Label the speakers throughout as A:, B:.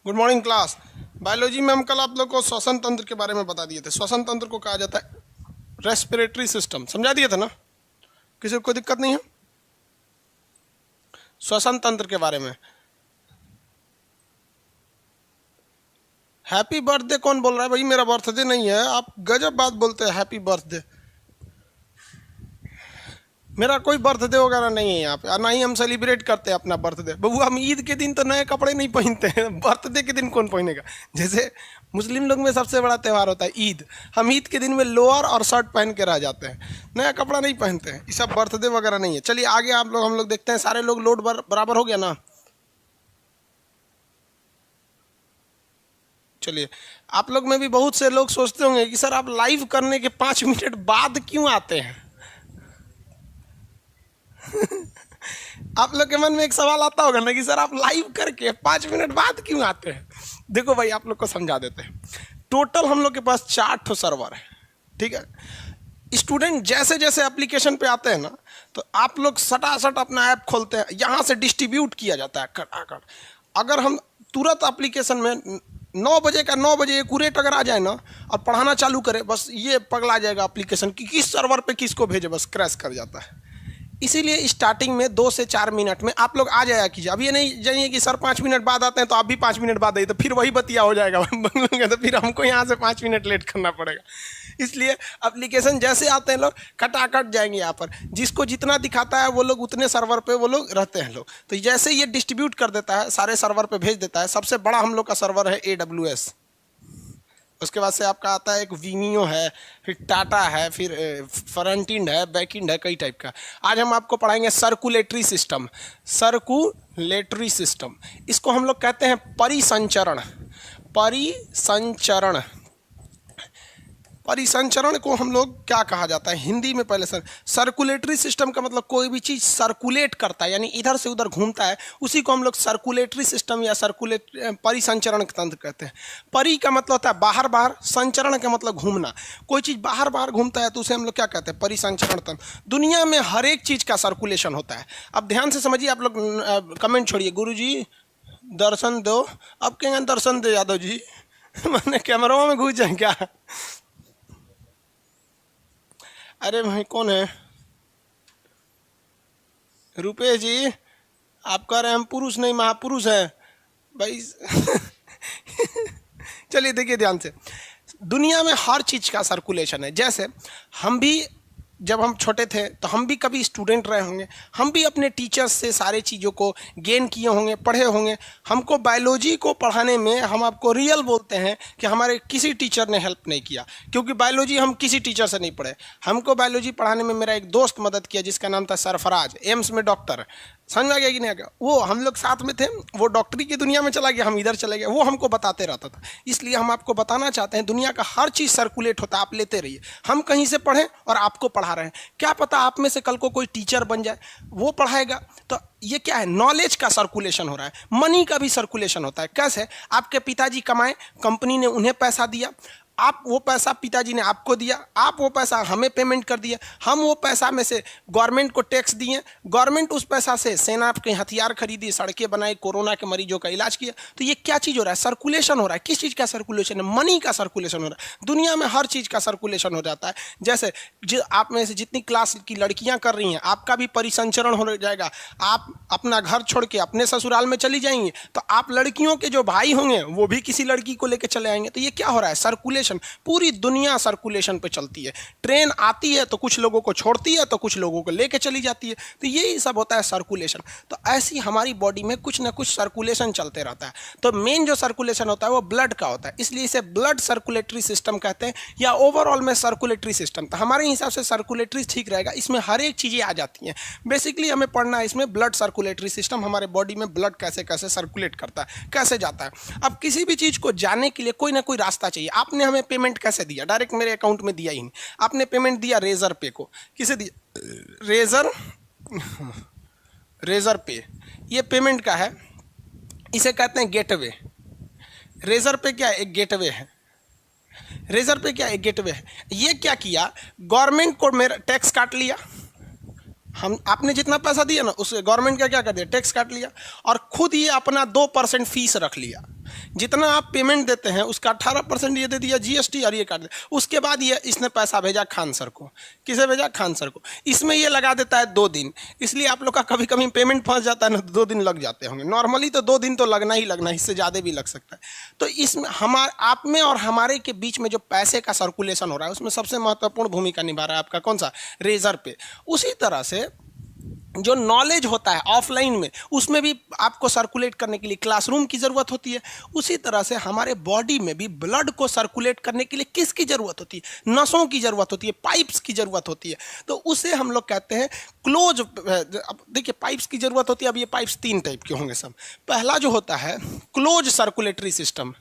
A: Good morning class. Biology में हम कल आप लोग को श्वसन तंत्र के बारे में बता दिए थे। श्वसन तंत्र को कहा जाता है रेस्पिरेटरी सिस्टम, समझा दिए थे ना? किसी को कोई दिक्कत नहीं है श्वसन तंत्र के बारे में? हैप्पी बर्थडे कौन बोल रहा है भाई? मेरा बर्थडे नहीं है, आप गजब बात बोलते हैं हैप्पी बर्थडे। मेरा कोई बर्थडे वगैरह नहीं है यहाँ पे, और ना ही हम सेलिब्रेट करते हैं अपना बर्थडे। बबू हम ईद के दिन तो नए कपड़े नहीं पहनते हैं, बर्थडे के दिन कौन पहनेगा? जैसे मुस्लिम लोग में सबसे बड़ा त्यौहार होता है ईद, हम ईद के दिन में लोअर और शर्ट पहन के रह जाते हैं, नया कपड़ा नहीं पहनते हैं। ये सब बर्थडे वगैरह नहीं है। चलिए आगे हम लोग देखते हैं। सारे लोग लोड बराबर हो गया ना? चलिए, आप लोग में भी बहुत से लोग सोचते होंगे कि सर आप लाइव करने के 5 मिनट बाद क्यों आते हैं? आप लोग के मन में एक सवाल आता होगा ना कि सर आप लाइव करके 5 मिनट बाद क्यों आते हैं? देखो भाई, आप लोग को समझा देते हैं। टोटल हम लोग के पास 4 सर्वर है, ठीक है? स्टूडेंट जैसे जैसे एप्लीकेशन पे आते हैं ना, तो आप लोग सटासट अपना ऐप खोलते हैं, यहाँ से डिस्ट्रीब्यूट किया जाता है कटाकट। अगर हम तुरंत एप्लीकेशन में 9 बजे का 9 बजे एक्यूरेट अगर आ जाए ना और पढ़ाना चालू करें, बस ये पगला जाएगा एप्लीकेशन कि किस सर्वर पे किसको भेजे, बस क्रैश कर जाता है। इसीलिए स्टार्टिंग में 2 से 4 मिनट में आप लोग आ जाया कीजिए। अब ये नहीं जानिए कि सर 5 मिनट बाद आते हैं तो आप भी 5 मिनट बाद आइए, तो फिर वही बतिया हो जाएगा तो फिर हमको यहाँ से 5 मिनट लेट करना पड़ेगा। इसलिए एप्लीकेशन जैसे आते हैं लोग खटाखट जाएंगे यहाँ पर, जिसको जितना दिखाता है वो लोग उतने सर्वर पे वो लोग रहते हैं लोग। तो जैसे ये डिस्ट्रीब्यूट कर देता है, सारे सर्वर पे भेज देता है। सबसे बड़ा हम लोग का सर्वर है AWS। उसके बाद से आपका आता है एक वीमियो है, फिर टाटा है, फिर फ्रंट एंड है, बैक एंड है, कई टाइप का। आज हम आपको पढ़ाएंगे सर्कुलेटरी सिस्टम। सर्कुलेटरी सिस्टम, इसको हम लोग कहते हैं परिसंचरण। परिसंचरण, परिसंचरण को हम लोग क्या कहा जाता है हिंदी में? पहले सर्कुलेटरी सिस्टम का मतलब कोई भी चीज़ सर्कुलेट करता है, यानी इधर से उधर घूमता है, उसी को हम लोग सर्कुलेटरी सिस्टम या परिसंचरण तंत्र कहते हैं। परि का मतलब होता है बाहर बाहर, संचरण का मतलब घूमना। कोई चीज़ बाहर बाहर घूमता है तो उसे हम लोग क्या कहते हैं? परिसंचरण तंत्र। दुनिया में हर एक चीज़ का सर्कुलेशन होता है। अब ध्यान से समझिए, आप लोग कमेंट छोड़िए, गुरुजी दर्शन दो। अब क्या दर्शन दो यादव जी? मैंने कैमरा में घुस जाए क्या? अरे भाई कौन है? रुपेश जी, आप कह रहे हैं हम पुरुष नहीं महापुरुष हैं भाई। चलिए देखिए ध्यान से, दुनिया में हर चीज़ का सर्कुलेशन है। जैसे हम भी जब हम छोटे थे तो हम भी कभी स्टूडेंट रहे होंगे, हम भी अपने टीचर्स से सारे चीज़ों को गेन किए होंगे, पढ़े होंगे। हमको बायोलॉजी को पढ़ाने में हम आपको रियल बोलते हैं कि हमारे किसी टीचर ने हेल्प नहीं किया, क्योंकि बायोलॉजी हम किसी टीचर से नहीं पढ़े। हमको बायोलॉजी पढ़ाने में मेरा एक दोस्त मदद किया जिसका नाम था सरफराज, एम्स में डॉक्टर। समझ में आ गया कि नहीं आ गया? वो हम लोग साथ में थे, वो डॉक्टरी की दुनिया में चला गया, हम इधर चले गए, वो हमको बताते रहता था। इसलिए हम आपको बताना चाहते हैं दुनिया का हर चीज़ सर्कुलेट होता है, आप लेते रहिए। हम कहीं से पढ़ें और आपको पढ़ा रहे हैं, क्या पता आप में से कल को कोई टीचर बन जाए, वो पढ़ाएगा। तो ये क्या है? नॉलेज का सर्कुलेशन हो रहा है। मनी का भी सर्कुलेशन होता है। कैसे? आपके पिताजी कमाए, कंपनी ने उन्हें पैसा दिया, आप वो पैसा पिताजी ने आपको दिया, आप वो पैसा हमें पेमेंट कर दिया, हम वो पैसा में से गवर्नमेंट को टैक्स दिए, गवर्नमेंट उस पैसा से सेना के हथियार खरीदी, सड़कें बनाई, कोरोना के मरीजों का इलाज किया। तो ये क्या चीज़ हो रहा है? सर्कुलेशन हो रहा है। किस चीज़ का सर्कुलेशन है? मनी का सर्कुलेशन हो रहा है। दुनिया में हर चीज़ का सर्कुलेशन हो जाता है। जैसे आप में से जितनी क्लास की लड़कियाँ कर रही हैं, आपका भी परिसंचरण हो जाएगा। आप अपना घर छोड़ के अपने ससुराल में चली जाएंगी तो आप लड़कियों के जो भाई होंगे वो भी किसी लड़की को लेकर चले आएंगे। तो ये क्या हो रहा है? सर्कुलेशन। पूरी दुनिया सर्कुलेशन पे चलती है। ट्रेन आती है तो कुछ लोगों को छोड़ती है तो कुछ लोगों को लेके चली जाती है। तो यही सब होता है सर्कुलेशन। तो ऐसी हमारी बॉडी में कुछ ना कुछ सर्कुलेशन चलते रहता है। तो मेन जो सर्कुलेशन होता है वो ब्लड का होता है, इसलिए इसे ब्लड सर्कुलेटरी सिस्टम कहते हैं, या ओवरऑल में सर्कुलेटरी सिस्टम। तो हमारे हिसाब से सर्कुलेटरी ठीक रहेगा, इसमें हर एक चीज़ें आ जाती हैं। बेसिकली हमें पढ़ना है इसमें ब्लड सर्कुलेटरी सिस्टम, हमारे बॉडी में ब्लड कैसे कैसे सर्कुलेट करता है, कैसे जाता है। अब किसी भी चीज़ को जानने के लिए कोई ना कोई रास्ता चाहिए। आपने हमें पेमेंट कैसे दिया? डायरेक्ट मेरे अकाउंट में दिया ही नहीं, आपने पेमेंट दिया रेजर पे को। किसे दिया? रेजर पे। ये पेमेंट का है, इसे कहते हैं गेटवे। रेजर पे क्या है? एक गेटवे है। रेजर पे क्या? एक गेटवे है। ये क्या किया? गवर्नमेंट को मेरा टैक्स काट लिया, हम आपने जितना पैसा दिया ना उस गवर्नमेंट का क्या कर दिया? टैक्स काट लिया, और खुद ये अपना 2% फीस रख लिया जितना आप पेमेंट देते हैं उसका 18% ये दे दिया जीएसटी और ये काट दिया। उसके बाद ये इसने पैसा भेजा खान सर को। किसे भेजा? खान सर को। इसमें ये लगा देता है 2 दिन। इसलिए आप लोग का कभी कभी पेमेंट फंस जाता है ना, तो 2 दिन लग जाते होंगे। नॉर्मली तो 2 दिन तो लगना ही लगना, इससे ज़्यादा भी लग सकता है। तो इसमें आप में और हमारे के बीच में जो पैसे का सर्कुलेशन हो रहा है उसमें सबसे महत्वपूर्ण भूमिका निभा रहा है आपका कौन सा? रेजर पे। उसी तरह से जो नॉलेज होता है ऑफलाइन में, उसमें भी आपको सर्कुलेट करने के लिए क्लासरूम की ज़रूरत होती है। उसी तरह से हमारे बॉडी में भी ब्लड को सर्कुलेट करने के लिए किसकी ज़रूरत होती है? नसों की ज़रूरत होती है, पाइप्स की ज़रूरत होती है। तो उसे हम लोग कहते हैं क्लोज। अब देखिए पाइप्स की ज़रूरत होती है। अब ये पाइप्स 3 टाइप के होंगे सब। पहला जो होता है close circulatory system,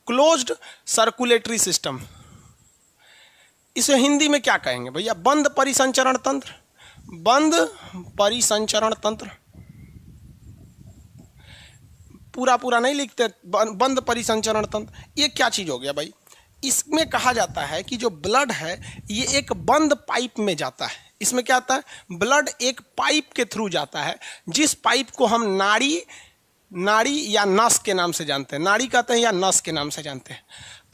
A: closed circulatory system, इसे हिंदी में क्या कहेंगे भैया? बंद परिसंचरण तंत्र। बंद परिसंचरण तंत्र, पूरा पूरा नहीं लिखते, बंद परिसंचरण तंत्र। ये क्या चीज हो गया भाई? इसमें कहा जाता है कि जो ब्लड है ये एक बंद पाइप में जाता है। इसमें क्या आता है? ब्लड एक पाइप के थ्रू जाता है, जिस पाइप को हम नाड़ी या नस के नाम से जानते हैं। नाड़ी कहते हैं या नस के नाम से जानते हैं।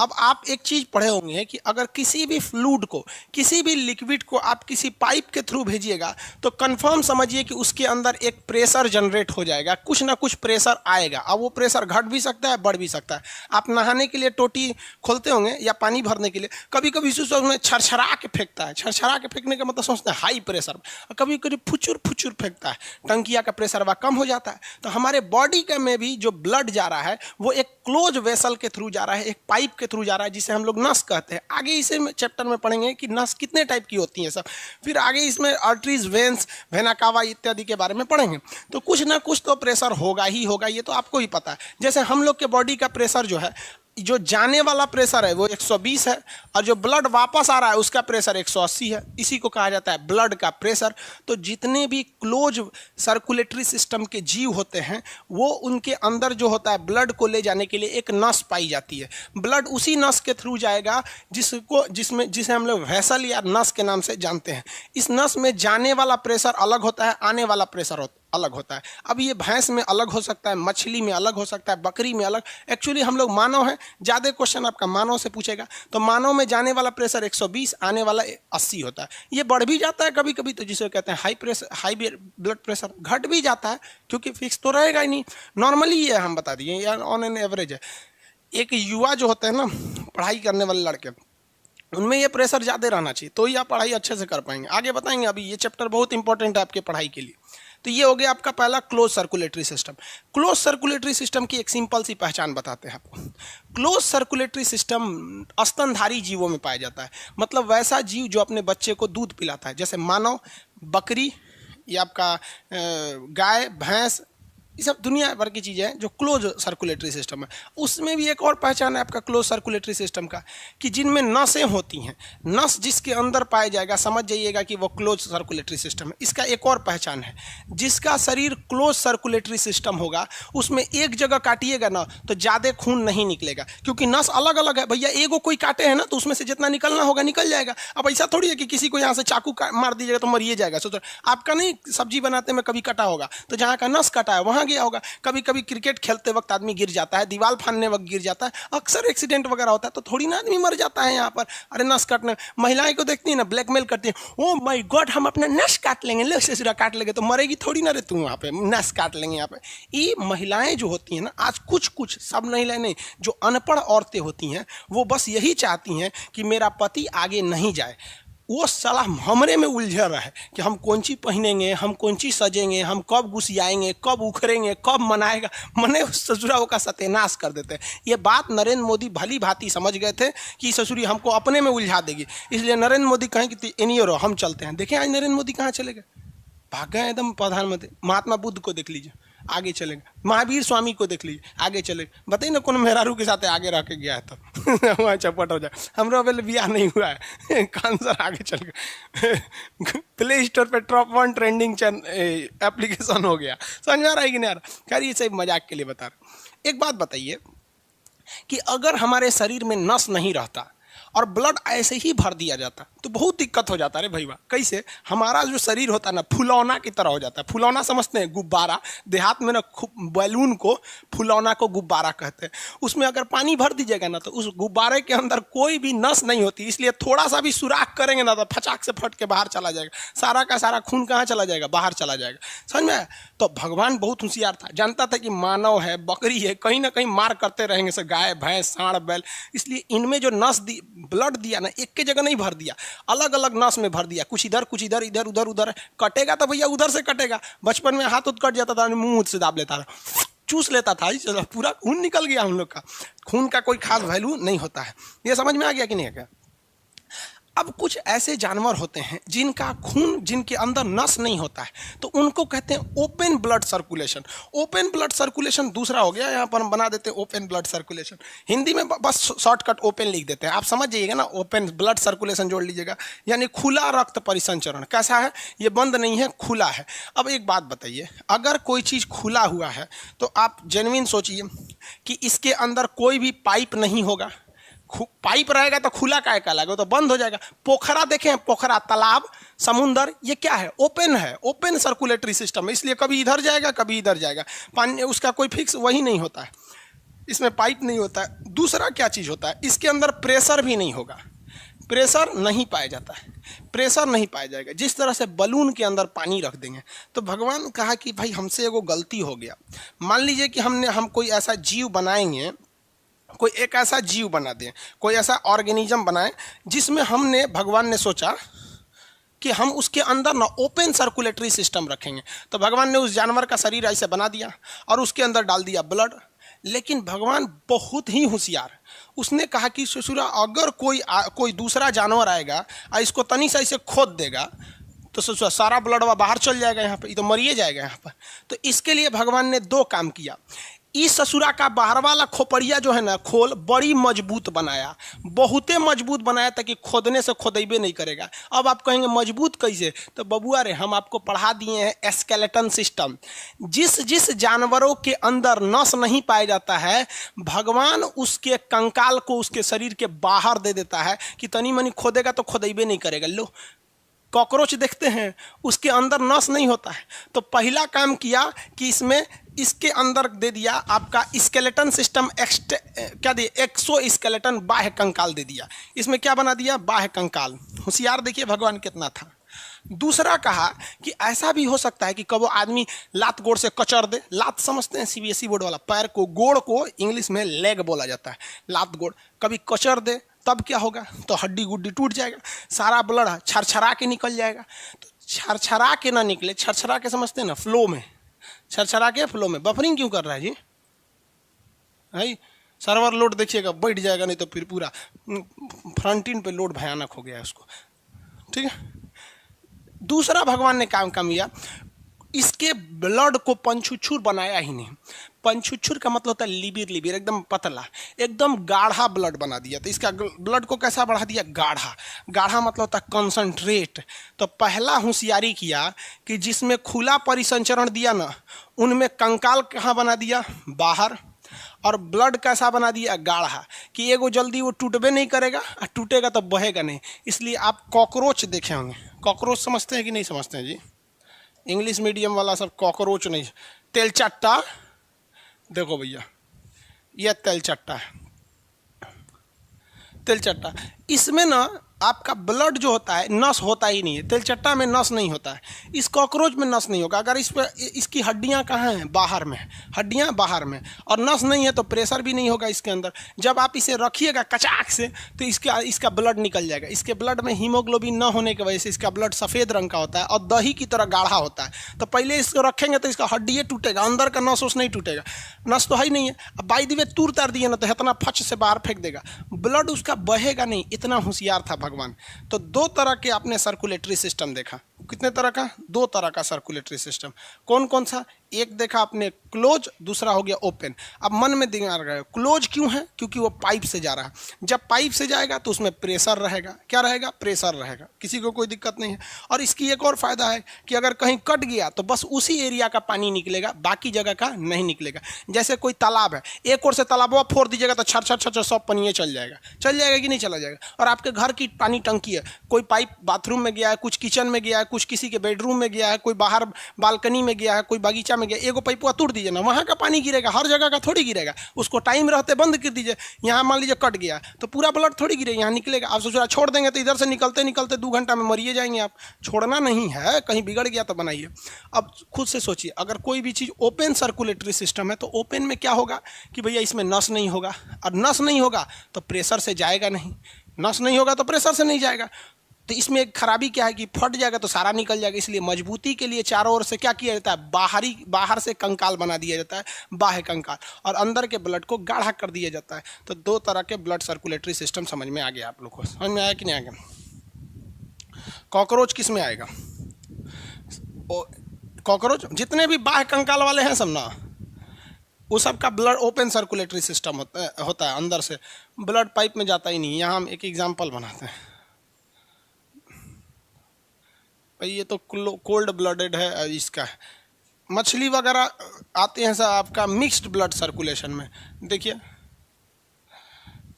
A: अब आप एक चीज़ पढ़े होंगे कि अगर किसी भी फ्लूइड को, किसी भी लिक्विड को आप किसी पाइप के थ्रू भेजिएगा तो कंफर्म समझिए कि उसके अंदर एक प्रेशर जनरेट हो जाएगा, कुछ ना कुछ प्रेशर आएगा। अब वो प्रेशर घट भी सकता है, बढ़ भी सकता है। आप नहाने के लिए टोटी खोलते होंगे या पानी भरने के लिए, कभी कभी उसमें छरछरा के फेंकता है। छरछरा के फेंकने का मतलब सोचते हैं हाई प्रेशर, और कभी कभी फुचुर फुचुर फेंकता है, टंकिया का प्रेशर वह कम हो जाता है। तो हमारे बॉडी के में भी जो ब्लड जा रहा है वो एक क्लोज वेसल के थ्रू जा रहा है, एक पाइप के थ्रू जा रहा है, जिसे हम लोग नस कहते हैं। आगे इसे चैप्टर में पढ़ेंगे कि नस कितने टाइप की होती हैं सब। फिर आगे इसमें आर्टरीज, वेन्स, वेना कावा इत्यादि के बारे में पढ़ेंगे। तो कुछ ना कुछ तो प्रेशर होगा ही होगा, ये तो आपको ही पता है। जैसे हम लोग के बॉडी का प्रेशर जो है, जो जाने वाला प्रेशर है वो 120 है, और जो ब्लड वापस आ रहा है उसका प्रेशर 180 है। इसी को कहा जाता है ब्लड का प्रेशर। तो जितने भी क्लोज सर्कुलेटरी सिस्टम के जीव होते हैं वो उनके अंदर जो होता है ब्लड को ले जाने के लिए एक नस पाई जाती है। ब्लड उसी नस के थ्रू जाएगा जिसे हम लोग वेसल या नस के नाम से जानते हैं। इस नस में जाने वाला प्रेशर अलग होता है, आने वाला प्रेशर अलग होता है। अब ये भैंस में अलग हो सकता है, मछली में अलग हो सकता है, बकरी में अलग। एक्चुअली हम लोग मानव हैं, ज़्यादा क्वेश्चन आपका मानव से पूछेगा। तो मानव में जाने वाला प्रेशर 120, आने वाला 80 होता है। ये बढ़ भी जाता है कभी कभी, तो जिसे कहते हैं हाई ब्लड प्रेशर। घट भी जाता है क्योंकि फिक्स तो रहेगा ही नहीं। नॉर्मली ये हम बता दिए या ऑन एन एवरेज है। एक युवा जो होते हैं ना, पढ़ाई करने वाले लड़के, उनमें ये प्रेशर ज़्यादा रहना चाहिए, तो ही आप पढ़ाई अच्छे से कर पाएंगे। आगे बताएंगे, अभी ये चैप्टर बहुत इंपॉर्टेंट है आपके पढ़ाई के लिए। तो ये हो गया आपका पहला close circulatory system. Close circulatory system की एक सिंपल सी पहचान बताते हैं आपको। क्लोज सर्कुलेटरी सिस्टम स्तनधारी जीवों में पाया जाता है, मतलब वैसा जीव जो अपने बच्चे को दूध पिलाता है, जैसे मानव, बकरी, या आपका गाय, भैंस, ये सब दुनिया भर की चीज़ें हैं जो क्लोज सर्कुलेटरी सिस्टम है। उसमें भी एक और पहचान है आपका क्लोज सर्कुलेटरी सिस्टम का, कि जिनमें नसें होती हैं। नस जिसके अंदर पाया जाएगा, समझ जाइएगा कि वो क्लोज सर्कुलेटरी सिस्टम है। इसका एक और पहचान है, जिसका शरीर क्लोज सर्कुलेटरी सिस्टम होगा उसमें एक जगह काटिएगा ना तो ज़्यादा खून नहीं निकलेगा, क्योंकि नस अलग अलग है भैया। एगो कोई काटे है ना तो उसमें से जितना निकलना होगा निकल जाएगा। अब ऐसा थोड़ी है कि किसी को यहाँ से चाकू मार दीजिएगा तो मरिए जाएगा। सोचो आपका नहीं, सब्जी बनाते में कभी कटा होगा तो जहाँ का नस कटा है वहाँ गया होगा। कभी कभी क्रिकेट खेलते वक्त आदमी गिर जाता है, दीवार फाड़ने वक्त गिर जाता है, अक्सर एक्सीडेंट वगैरह होता है, तो थोड़ी ना आदमी मर जाता है यहाँ पर। अरे नस काटने, महिलाएं को देखती है ना, ब्लैकमेल करती है, ओ माय गॉड हम अपना नस काट लेंगे, लो ससुरा काट लेंगे, तो मरेगी थोड़ी ना रे तू, वहाँ पे नस काट लेंगे यहाँ पे। ये महिलाएं जो होती हैं ना, आज कुछ सब महिलाएं नहीं, जो अनपढ़ औरतें होती हैं वो बस यही चाहती हैं कि मेरा पति आगे नहीं जाए। वो साला हमरे में उलझा रहा है कि हम कौन सी पहनेंगे, हम कौन सी सजेंगे, हम कब घुसियाएंगे, कब उखड़ेंगे, कब मनाएगा, मने ससुराओं का सत्यानाश कर देते हैं। ये बात नरेंद्र मोदी भली भांति समझ गए थे कि ससुरी हमको अपने में उलझा देगी, इसलिए नरेंद्र मोदी कहें कि इन्हीं रहो, हम चलते हैं। देखें आज नरेंद्र मोदी कहाँ चले गए, भाग गए एकदम प्रधानमंत्री। महात्मा बुद्ध को देख लीजिए, आगे चलेंगे। महावीर स्वामी को देख लीजिए, आगे चले। बताइए ना कौन मेहरारू के साथ आगे रह के गया है तब वहाँ चपट हो जाए। हमारा पहले ब्याह नहीं हुआ है, कान सर आगे चल गए। प्ले स्टोर पे टॉप 1 ट्रेंडिंग एप्लीकेशन हो गया। समझ में आ रहा है कि नहीं आ रहा? खैर ये सब मजाक के लिए बता रहा। एक बात बताइए कि अगर हमारे शरीर में नस नहीं रहता और ब्लड ऐसे ही भर दिया जाता तो बहुत दिक्कत हो जाता है। अरे भैया कैसे, हमारा जो शरीर होता है ना फुलौना की तरह हो जाता है। फुलौना समझते हैं, गुब्बारा, देहात में ना बैलून को फुलौना को गुब्बारा कहते हैं। उसमें अगर पानी भर दीजिएगा ना तो उस गुब्बारे के अंदर कोई भी नस नहीं होती, इसलिए थोड़ा सा भी सुराख करेंगे ना तो फचाक से फट के बाहर चला जाएगा, सारा का सारा खून कहाँ चला जाएगा, बाहर चला जाएगा। समझ में आया? तो भगवान बहुत होशियार था, जानता था कि मानव है, बकरी है, कहीं ना कहीं मार करते रहेंगे से गाय भैंस सांड बैल, इसलिए इनमें जो नस दी ब्लड दिया ना एक के जगह नहीं भर दिया, अलग अलग नस में भर दिया, कुछ इधर कुछ इधर, इधर उधर उधर। कटेगा तो भैया उधर से कटेगा। बचपन में हाथ उठ कट जाता था, मुंह से दाब लेता था, चूस लेता था, पूरा खून निकल गया हम लोग का। खून का कोई खास वैल्यू नहीं होता है। ये समझ में आ गया कि नहीं आ गया? अब कुछ ऐसे जानवर होते हैं जिनका खून, जिनके अंदर नस नहीं होता है, तो उनको कहते हैं open blood circulation. Open blood circulation दूसरा हो गया, यहाँ पर हम बना देते हैं ओपन ब्लड सर्कुलेशन। हिंदी में बस शॉर्टकट ओपन लिख देते हैं, आप समझ जाइएगा ना। ओपन ब्लड सर्कुलेशन जोड़ लीजिएगा, यानी खुला रक्त परिसंचरण। कैसा है? ये बंद नहीं है, खुला है। अब एक बात बताइए, अगर कोई चीज़ खुला हुआ है तो आप जेन्युइन सोचिए कि इसके अंदर कोई भी पाइप नहीं होगा। पाइप रहेगा तो खुला काहे कहलाएगा, तो बंद हो जाएगा। पोखरा देखें, पोखरा, तालाब, समुंदर, ये क्या है? ओपन है, ओपन सर्कुलेटरी सिस्टम है, इसलिए कभी इधर जाएगा कभी इधर जाएगा। पानी उसका कोई फिक्स वही नहीं होता है, इसमें पाइप नहीं होता है। दूसरा क्या चीज़ होता है, इसके अंदर प्रेशर भी नहीं होगा, प्रेशर नहीं पाया जाता है, प्रेशर नहीं पाया जाएगा। जिस तरह से बलून के अंदर पानी रख देंगे, तो भगवान कहा कि भाई हमसे एगो गलती हो गया। मान लीजिए कि हम कोई ऐसा जीव बनाएंगे, कोई एक ऐसा जीव बना दें, कोई ऐसा ऑर्गेनिज्म बनाएं जिसमें हमने, भगवान ने सोचा कि हम उसके अंदर ना ओपन सर्कुलेटरी सिस्टम रखेंगे। तो भगवान ने उस जानवर का शरीर ऐसे बना दिया और उसके अंदर डाल दिया ब्लड। लेकिन भगवान बहुत ही होशियार, उसने कहा कि ससुरा अगर कोई दूसरा जानवर आएगा और इसको तनी सा इसे खोद देगा तो ससुरा सारा ब्लड बाहर चल जाएगा, यहाँ पर ये तो मरिए जाएगा यहाँ पर। तो इसके लिए भगवान ने दो काम किया। इस ससुरा का बाहर वाला खोपड़िया जो है ना, खोल, बड़ी मजबूत बनाया, बहुते मजबूत बनाया ताकि खोदने से खोदेबे नहीं करेगा। अब आप कहेंगे मजबूत कैसे, तो बबुआ रे हम आपको पढ़ा दिए हैं स्केलेटन सिस्टम। जिस जिस जानवरों के अंदर नस नहीं पाया जाता है, भगवान उसके कंकाल को उसके शरीर के बाहर दे देता है कि तनी मनी खोदेगा तो खोदेबे नहीं करेगा। लो कॉकरोच देखते हैं, उसके अंदर नस नहीं होता है, तो पहला काम किया कि इसके अंदर दे दिया आपका स्केलेटन सिस्टम, क्या दिया, एक्सो स्केलेटन, बाह्य कंकाल दे दिया। इसमें क्या बना दिया? बाह्य कंकाल। होशियार देखिए भगवान कितना था। दूसरा कहा कि ऐसा भी हो सकता है कि कब आदमी लात गोड़ से कचर दे। लात समझते हैं सीबीएसई बोर्ड वाला, पैर को, गोड़ को इंग्लिश में लेग बोला जाता है, लात गोड़ कभी कचर दे, तब क्या होगा, तो हड्डी गुड्डी टूट जाएगा, सारा ब्लड छरछरा के निकल जाएगा। तो छरछरा के ना निकले, छरछरा के समझते हैं ना, फ्लो में, छरछरा के फ्लो में। बफरिंग क्यों कर रहा है जी भाई? सर्वर लोड देखिएगा बैठ जाएगा, नहीं तो फिर पूरा फ्रंट एंड पे लोड भयानक हो गया है उसको। ठीक है। दूसरा भगवान ने काम किया, इसके ब्लड को पंचुछुर बनाया ही नहीं। पंचुछुर का मतलब होता है लिबिर, लिबिर एकदम पतला, एकदम गाढ़ा ब्लड बना दिया। तो इसका ब्लड को कैसा बढ़ा दिया? गाढ़ा। गाढ़ा मतलब होता है कंसंट्रेट। तो पहला होशियारी किया कि जिसमें खुला परिसंचरण दिया ना, उनमें कंकाल कहाँ बना दिया? बाहर। और ब्लड कैसा बना दिया? गाढ़ा, कि एगो जल्दी वो टूटबे नहीं करेगा, और टूटेगा तो बहेगा नहीं। इसलिए आप कॉकरोच देखे होंगे, कॉकरोच समझते हैं कि नहीं समझते हैं जी? इंग्लिश मीडियम वाला सब कॉकरोच नहीं, तेलचट्टा देखो भैया, यह तेलचट्टा है, तेलचट्टा। इसमें ना आपका ब्लड जो होता है, नस होता ही नहीं है। तेलचट्टा में नस नहीं होता है, इस कॉकरोच में नस नहीं होगा। अगर इस पर, इसकी हड्डियां कहाँ हैं? बाहर में, हड्डियां बाहर में, और नस नहीं है तो प्रेशर भी नहीं होगा इसके अंदर। जब आप इसे रखिएगा कचाक से तो इसका ब्लड निकल जाएगा। इसके ब्लड में हीमोग्लोबिन न होने की वजह से इसका ब्लड सफ़ेद रंग का होता है और दही की तरह गाढ़ा होता है। तो पहले इसको रखेंगे तो इसका हड्डी टूटेगा, अंदर का नस उस नहीं टूटेगा, नस तो है ही नहीं है। अब बाई दी वे तूर तार दिए ना तो इतना फच से बाहर फेंक देगा, ब्लड उसका बहेगा नहीं। इतना होशियार था भगवान। तो दो तरह के आपने सर्कुलेटरी सिस्टम देखा, कितने तरह का? 2 तरह का सर्कुलेटरी सिस्टम। कौन कौन सा? एक देखा आपने क्लोज, दूसरा हो गया ओपन। अब मन में दिमाग रहा है क्लोज क्यों है? क्योंकि वो पाइप से जा रहा है। जब पाइप से जाएगा तो उसमें प्रेशर रहेगा। क्या रहेगा? प्रेशर रहेगा, किसी को कोई दिक्कत नहीं है। और इसकी एक और फायदा है कि अगर कहीं कट गया तो बस उसी एरिया का पानी निकलेगा, बाकी जगह का नहीं निकलेगा। जैसे कोई तालाब है, एक ओर से तालाब फोड़ दीजिएगा तो छर छर छर सब पानी चल जाएगा। चल जाएगा कि नहीं चला जाएगा? और आपके घर की पानी टंकी है, कोई पाइप बाथरूम में गया है, कुछ किचन में गया है, कुछ किसी के बेडरूम में गया है, कोई बाहर बालकनी में गया है, कोई बगीचा में गया, एगो पाइप तोड़ दीजिए ना, वहाँ का पानी गिरेगा, हर जगह का थोड़ी गिरेगा। उसको टाइम रहते बंद कर दीजिए। यहाँ मान लीजिए कट गया तो पूरा ब्लड थोड़ी गिरेगा, यहाँ निकलेगा। आप सोच रहे छोड़ देंगे तो इधर से निकलते निकलते 2 घंटा में मरिए जाएंगे आप। छोड़ना नहीं है, कहीं बिगड़ गया तो बनाइए। अब खुद से सोचिए, अगर कोई भी चीज़ ओपन सर्कुलेटरी सिस्टम है तो ओपन में क्या होगा कि भैया इसमें नस नहीं होगा, और नस नहीं होगा तो प्रेशर से जाएगा नहीं, नस नहीं होगा तो प्रेशर से नहीं जाएगा। तो इसमें एक खराबी क्या है कि फट जाएगा तो सारा निकल जाएगा। इसलिए मजबूती के लिए चारों ओर से क्या किया जाता है? बाहर से कंकाल बना दिया जाता है, बाह्य कंकाल, और अंदर के ब्लड को गाढ़ा कर दिया जाता है। तो 2 तरह के ब्लड सर्कुलेटरी सिस्टम समझ में आ गया आप लोग को? समझ में आया कि नहीं आ गया? कॉकरोच किस में आएगा? कॉकरोच जितने भी बाह्य कंकाल वाले हैं सब ना, वो सब का ब्लड ओपन सर्कुलेटरी सिस्टम होता है। अंदर से ब्लड पाइप में जाता ही नहीं। यहाँ हम एक एग्जाम्पल बनाते हैं। ये तो कोल्ड ब्लडेड है, इसका मछली वगैरह आते हैं सर आपका मिक्स्ड ब्लड सर्कुलेशन में। देखिए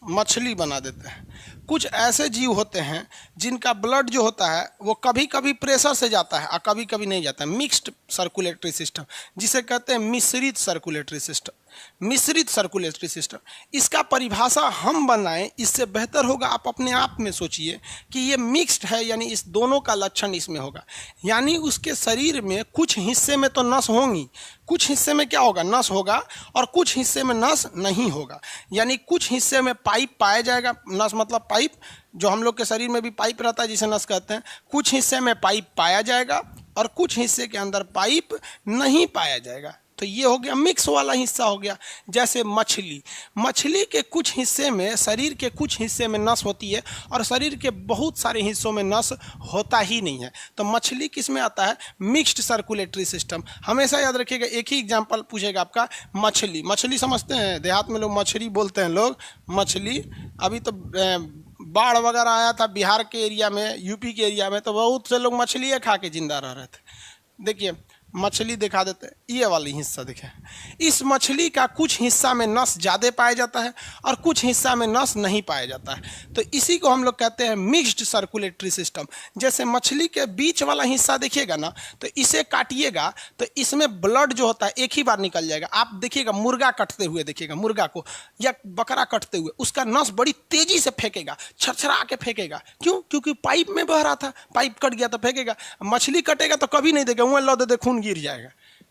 A: मछली बना देते हैं। कुछ ऐसे जीव होते हैं जिनका ब्लड जो होता है वो कभी कभी प्रेशर से जाता है और कभी कभी नहीं जाता है। मिक्स्ड सर्कुलेटरी सिस्टम, जिसे कहते हैं मिश्रित सर्कुलेटरी सिस्टम। मिश्रित सर्कुलेटरी सिस्टम, इसका परिभाषा हम बनाएं इससे बेहतर होगा आप अपने आप में सोचिए कि ये मिक्स्ड है, यानी इस दोनों का लक्षण इसमें होगा। यानी उसके शरीर में कुछ हिस्से में तो नस होंगी, कुछ हिस्से में क्या होगा? नस होगा, और कुछ हिस्से में नस नहीं होगा। यानी कुछ हिस्से में पाइप पाया जाएगा, नस मतलब पाइप, जो हम लोग के शरीर में भी पाइप रहता है जिसे नस कहते हैं। कुछ हिस्से में पाइप पाया जाएगा और कुछ हिस्से के अंदर पाइप नहीं पाया जाएगा। तो ये हो गया मिक्स वाला हिस्सा हो गया। जैसे मछली के कुछ हिस्से में, शरीर के कुछ हिस्से में नस होती है और शरीर के बहुत सारे हिस्सों में नस होता ही नहीं है। तो मछली किस में आता है? Mixed circulatory system. हमेशा याद रखिएगा, एक ही एग्जांपल पूछेगा आपका। मछली समझते हैं, देहात में लोग मछली बोलते हैं लोग, मछली। अभी तो बाढ़ वगैरह आया था बिहार के एरिया में, यूपी के एरिया में, तो बहुत से लोग मछली खा के जिंदा रह रहे थे। देखिए मछली दिखा देते हैं, ये वाली हिस्सा देखें। इस मछली का कुछ हिस्सा में नस ज़्यादा पाया जाता है और कुछ हिस्सा में नस नहीं पाया जाता है। तो इसी को हम लोग कहते हैं मिक्स्ड सर्कुलेटरी सिस्टम। जैसे मछली के बीच वाला हिस्सा देखिएगा ना, तो इसे काटिएगा तो इसमें ब्लड जो होता है एक ही बार निकल जाएगा। आप देखिएगा मुर्गा कटते हुए, देखिएगा मुर्गा को या बकरा कटते हुए, उसका नस बड़ी तेजी से फेंकेगा, छरछरा के फेंकेगा। क्यों? क्योंकि पाइप में बह रहा था, पाइप कट गया तो फेंकेगा। मछली कटेगा तो कभी नहीं देगा, वह लो दे खून गिर जाएगा।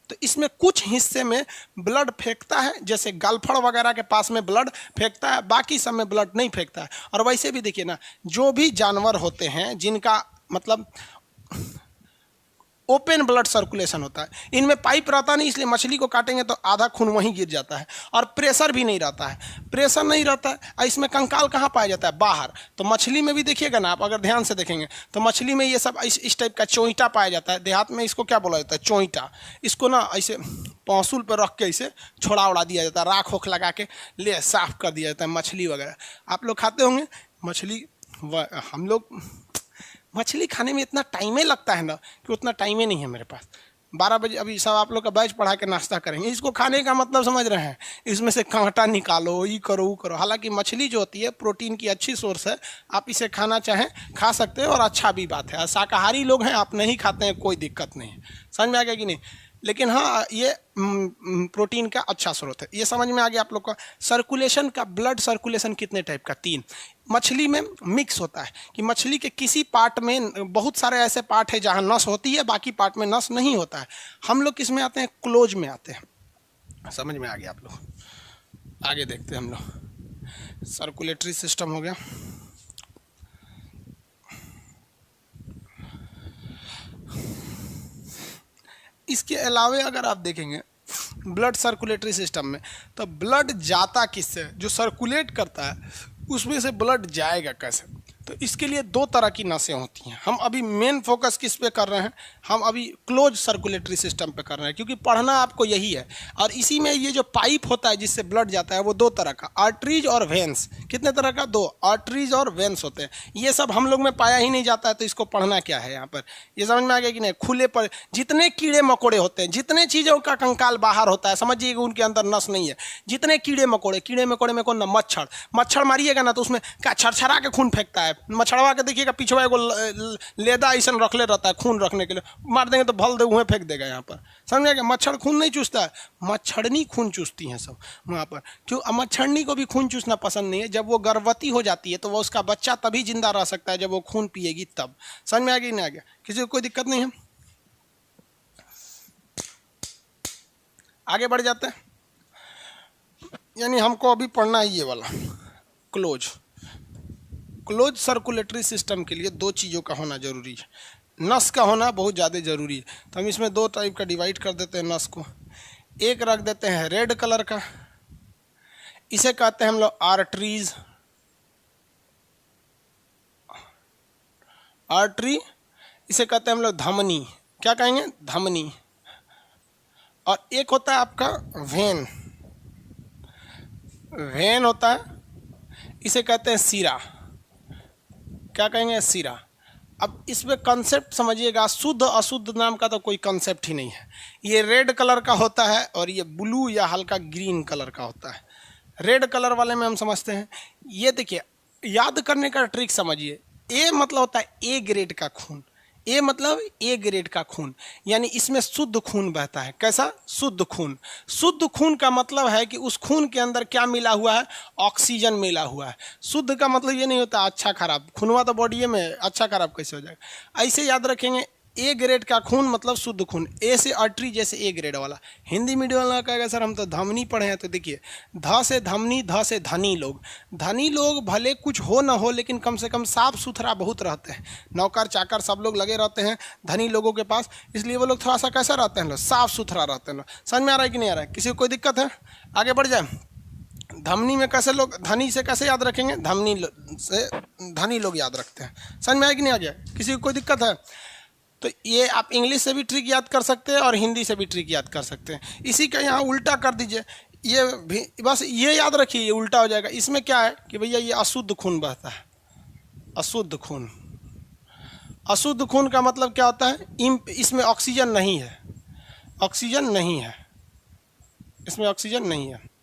A: तो इसमें कुछ हिस्से में ब्लड फेंकता है, जैसे गलफड़ वगैरह के पास में ब्लड फेंकता है, बाकी सब में ब्लड नहीं फेंकता है। और वैसे भी देखिए ना, जो भी जानवर होते हैं जिनका मतलब ओपन ब्लड सर्कुलेशन होता है, इनमें पाइप रहता नहीं, इसलिए मछली को काटेंगे तो आधा खून वहीं गिर जाता है। और प्रेशर भी नहीं रहता है, प्रेशर नहीं रहता है। और इसमें कंकाल कहाँ पाया जाता है? बाहर। तो मछली में भी देखिएगा ना, आप अगर ध्यान से देखेंगे तो मछली में ये सब इस टाइप का चोइटा पाया जाता है। देहात में इसको क्या बोला जाता है? चोइटा। इसको ना ऐसे पौंसूल पर रख के इसे छोड़ा उड़ा दिया जाता है, राख होख लगा के ले साफ कर दिया जाता है मछली वगैरह। आप लोग खाते होंगे मछली। हम लोग मछली खाने में इतना टाइम ही लगता है ना कि उतना टाइम ही नहीं है मेरे पास। 12 बजे अभी सब आप लोग का बैच पढ़ा के नाश्ता करेंगे। इसको खाने का मतलब समझ रहे हैं? इसमें से कांटा निकालो, ये करो वो करो। हालांकि मछली जो होती है प्रोटीन की अच्छी सोर्स है, आप इसे खाना चाहें खा सकते हैं और अच्छा भी बात है। शाकाहारी लोग हैं, आप नहीं खाते हैं, कोई दिक्कत नहीं है। समझ में आ गया कि नहीं? लेकिन हाँ, ये प्रोटीन का अच्छा स्रोत है। ये समझ में आ गया आप लोग का। सर्कुलेशन का, ब्लड सर्कुलेशन कितने टाइप का? 3। मछली में मिक्स होता है कि मछली के किसी पार्ट में, बहुत सारे ऐसे पार्ट है जहाँ नस होती है, बाकी पार्ट में नस नहीं होता है। हम लोग किस में आते हैं? क्लोज में आते हैं। समझ में आ गया आप लोग? आगे देखते हैं हम लोग। सर्कुलेटरी सिस्टम हो गया। इसके अलावे अगर आप देखेंगे ब्लड सर्कुलेटरी सिस्टम में, तो ब्लड जाता किससे? जो सर्कुलेट करता है उसमें से ब्लड जाएगा कैसे? तो इसके लिए दो तरह की नसें होती हैं। हम अभी मेन फोकस किस पे कर रहे हैं, हम अभी क्लोज सर्कुलेटरी सिस्टम पे कर रहे हैं, क्योंकि पढ़ना आपको यही है। और इसी में ये जो पाइप होता है जिससे ब्लड जाता है वो दो तरह का, आर्टरीज और वेंस। कितने तरह का, दो, आर्टरीज और वेंस होते हैं। ये सब हम लोग में पाया ही नहीं जाता है, तो इसको पढ़ना क्या है यहाँ पर, ये समझ में आ गया कि नहीं। खुले पर जितने कीड़े मकोड़े होते हैं, जितने चीज़ों का कंकाल बाहर होता है, समझिएगा उनके अंदर नस नहीं है। जितने कीड़े मकोड़े में कौन ना, मच्छर मारिएगा ना तो उसमें क्या छरछरा के खून फेंकता है। मच्छरवा के देखिएगा पिछवा एगो लेदा ऐसा रखले रहता है खून रखने के लिए, मार देंगे तो भल दे उहें फेंक देगा यहाँ पर, समझ गया। मच्छर खून नहीं चूसता है, मच्छरनी खून चूसती हैं सब वहाँ पर। क्यों, मच्छरनी को भी खून चूसना पसंद नहीं है। जब वो गर्भवती हो जाती है तो वो उसका बच्चा तभी जिंदा रह सकता है जब वो खून पिएगी तब। समझ में आ गया नहीं आ गया, किसी को कोई दिक्कत नहीं है। आगे बढ़ जाते हैं, यानी हमको अभी पढ़ना है ये वाला क्लोज सर्कुलेटरी सिस्टम के लिए दो चीज़ों का होना जरूरी है। नस का होना बहुत ज़्यादा ज़रूरी है। तो हम इसमें दो टाइप का डिवाइड कर देते हैं नस को। एक रख देते हैं रेड कलर का, इसे कहते हैं हम लोग आर्टरी, इसे कहते हैं हम लोग धमनी। क्या कहेंगे, धमनी। और एक होता है आपका वेन होता है, इसे कहते हैं सीरा। क्या कहेंगे, सीरा। अब इसमें कंसेप्ट समझिएगा, शुद्ध अशुद्ध नाम का तो कोई कंसेप्ट ही नहीं है। ये रेड कलर का होता है और ये ब्लू या हल्का ग्रीन कलर का होता है। रेड कलर वाले में हम समझते हैं, ये देखिए याद करने का ट्रिक समझिए। ए मतलब होता है ए ग्रेड का खून, ए मतलब ए ग्रेड का खून, यानी इसमें शुद्ध खून बहता है। कैसा, शुद्ध खून। शुद्ध खून का मतलब है कि उस खून के अंदर क्या मिला हुआ है, ऑक्सीजन मिला हुआ है। शुद्ध का मतलब ये नहीं होता अच्छा खराब, खूनवा तो बॉडी में, अच्छा खराब कैसे हो जाएगा। ऐसे याद रखेंगे, ए ग्रेड का खून मतलब शुद्ध खून। ए से आर्टरी, जैसे ए ग्रेड वाला। हिंदी मीडियम वाला कहेगा सर हम तो धमनी पढ़े हैं, तो देखिए ध से धमनी, ध से धनी लोग। धनी लोग भले कुछ हो ना हो लेकिन कम से कम साफ सुथरा बहुत रहते हैं। नौकर चाकर सब लोग लगे रहते हैं धनी लोगों के पास, इसलिए वो लोग थोड़ा सा कैसा रहते हैं, साफ सुथरा रहते हैं। समझ में आ रहा है कि नहीं आ रहा है, किसी को कोई दिक्कत है, आगे बढ़ जाए। धमनी में कैसे लोग, धनी से कैसे याद रखेंगे, धमनी से धनी लोग याद रखते हैं। समझ में आया कि नहीं आ गया, किसी को कोई दिक्कत है। तो ये आप इंग्लिश से भी ट्रिक याद कर सकते हैं और हिंदी से भी ट्रिक याद कर सकते हैं। इसी का यहाँ उल्टा कर दीजिए, ये भी बस ये याद रखिए, ये उल्टा हो जाएगा। इसमें क्या है कि भैया ये अशुद्ध खून बहता है, अशुद्ध खून। अशुद्ध खून का मतलब क्या होता है, इसमें ऑक्सीजन नहीं है, ऑक्सीजन नहीं है, इसमें ऑक्सीजन नहीं है।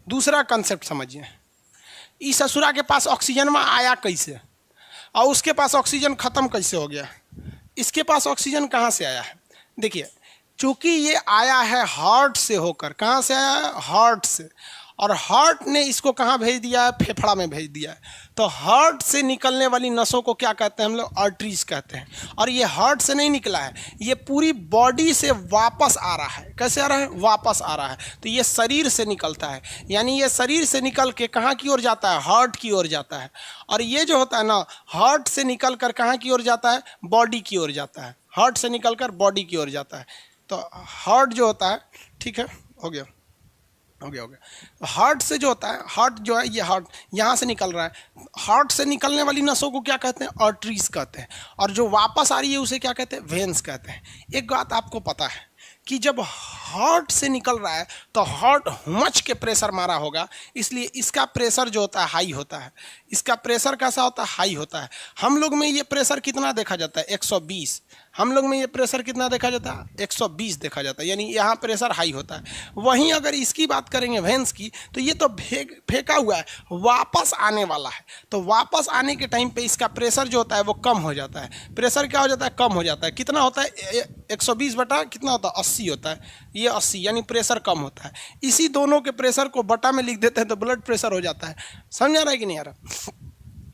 A: दूसरा कंसेप्ट समझिए, इस ससुरा के पास ऑक्सीजन में आया कैसे और उसके पास ऑक्सीजन खत्म कैसे हो गया, इसके पास ऑक्सीजन कहाँ से आया है। देखिए चूंकि ये आया है हार्ट से होकर, कहाँ से आया है, हार्ट से, और हार्ट ने इसको कहाँ भेज दिया है, फेफड़ा में भेज दिया है। तो हार्ट से निकलने वाली नसों को क्या कहते हैं हम लोग, आर्टरीज कहते हैं। और ये हार्ट से नहीं निकला है, ये पूरी बॉडी से वापस आ रहा है। कैसे आ रहा है, वापस आ रहा है। तो ये शरीर से निकलता है, यानी ये शरीर से निकल के कहाँ की ओर जाता है, हार्ट की ओर जाता है। और ये जो होता है ना, हार्ट से निकल कर कहाँ की ओर जाता है, बॉडी की ओर जाता है। हार्ट से निकल कर बॉडी की ओर जाता है। तो हार्ट जो होता है, ठीक है, हो गया। हार्ट से जो होता है, हार्ट जो है, ये हार्ट यहाँ से निकल रहा है। हार्ट से निकलने वाली नसों को क्या कहते हैं, आर्टरीज कहते हैं। और जो वापस आ रही है उसे क्या कहते हैं, वेन्स कहते हैं। एक बात आपको पता है कि जब हार्ट से निकल रहा है तो हार्ट हुमच के प्रेशर मारा होगा, इसलिए इसका प्रेशर जो होता है हाई होता है। इसका प्रेशर कैसा होता है, हाई होता है। हम लोग में ये प्रेशर कितना देखा जाता है, 120। हम लोग में ये प्रेशर कितना देखा जाता है, 120 देखा जाता है, यानी यहाँ प्रेशर हाई होता है। वहीं अगर इसकी बात करेंगे वेन्स की, तो ये तो फेंका हुआ है, वापस आने वाला है। तो वापस आने के टाइम पे इसका प्रेशर जो होता है वो कम हो जाता है। प्रेशर क्या हो जाता है, कम हो जाता है। कितना होता है, 120 बटा कितना होता है, 80 होता है। ये 80 यानी प्रेशर कम होता है। इसी दोनों के प्रेशर को बटा में लिख देते हैं तो ब्लड प्रेशर हो जाता है। समझ आ रहा है कि नहीं आ रहा।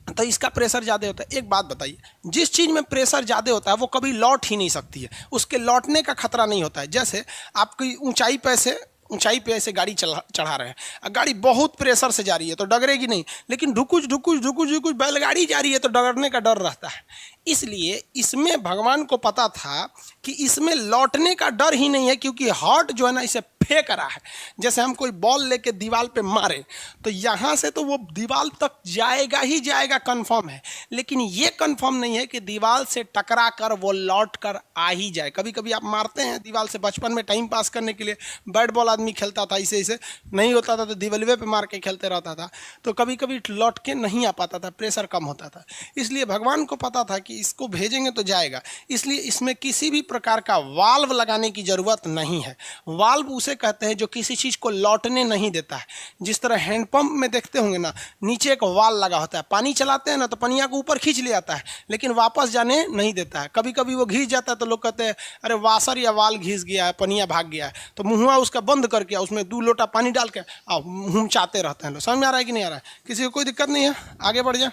A: तो इसका प्रेशर ज़्यादा होता है। एक बात बताइए, जिस चीज़ में प्रेशर ज़्यादा होता है वो कभी लौट ही नहीं सकती है, उसके लौटने का खतरा नहीं होता है। जैसे आपकी ऊंचाई पे से ऊंचाई पे ऐसे गाड़ी चढ़ा रहे हैं, गाड़ी बहुत प्रेशर से जा रही है तो डगरेगी नहीं, लेकिन ढुकुच ढुकुच ढुकुच ढुकुच बैलगाड़ी जा रही है तो डगरने का डर रहता है। इसलिए इसमें भगवान को पता था कि इसमें लौटने का डर ही नहीं है, क्योंकि हार्ट जो है ना इसे फेंक रहा है। जैसे हम कोई बॉल लेके दीवार पे मारे तो यहाँ से तो वो दीवार तक जाएगा ही जाएगा, कंफर्म है, लेकिन ये कंफर्म नहीं है कि दीवार से टकरा कर वो लौट कर आ ही जाए। कभी कभी आप मारते हैं दीवार से, बचपन में टाइम पास करने के लिए बैट बॉल आदमी खेलता था, इसे नहीं होता था तो दीवार पे मार के खेलते रहता था, तो कभी कभी लौट के नहीं आ पाता था, प्रेशर कम होता था। इसलिए भगवान को पता था कि इसको भेजेंगे तो जाएगा, इसलिए इसमें किसी भी प्रकार का वाल्व लगाने की जरूरत नहीं है। वाल्व उसे कहते हैं जो किसी चीज को लौटने नहीं देता है। जिस तरह हैंडपंप में देखते होंगे ना, नीचे एक वाल्व लगा होता है, पानी चलाते हैं ना तो पनिया को ऊपर खींच ले आता है, लेकिन वापस जाने नहीं देता है। कभी कभी वो घिस जाता है तो लोग कहते हैं अरे वाशर या वाल्व घिस गया है, पनिया भाग गया है, तो मुँह उसका बंद करके उसमें 2 लोटा पानी डाल के मुँह चाहते रहते हैं लोग। समझ में आ रहा है कि नहीं आ रहा है? किसी को कोई दिक्कत नहीं है? आगे बढ़ जाए।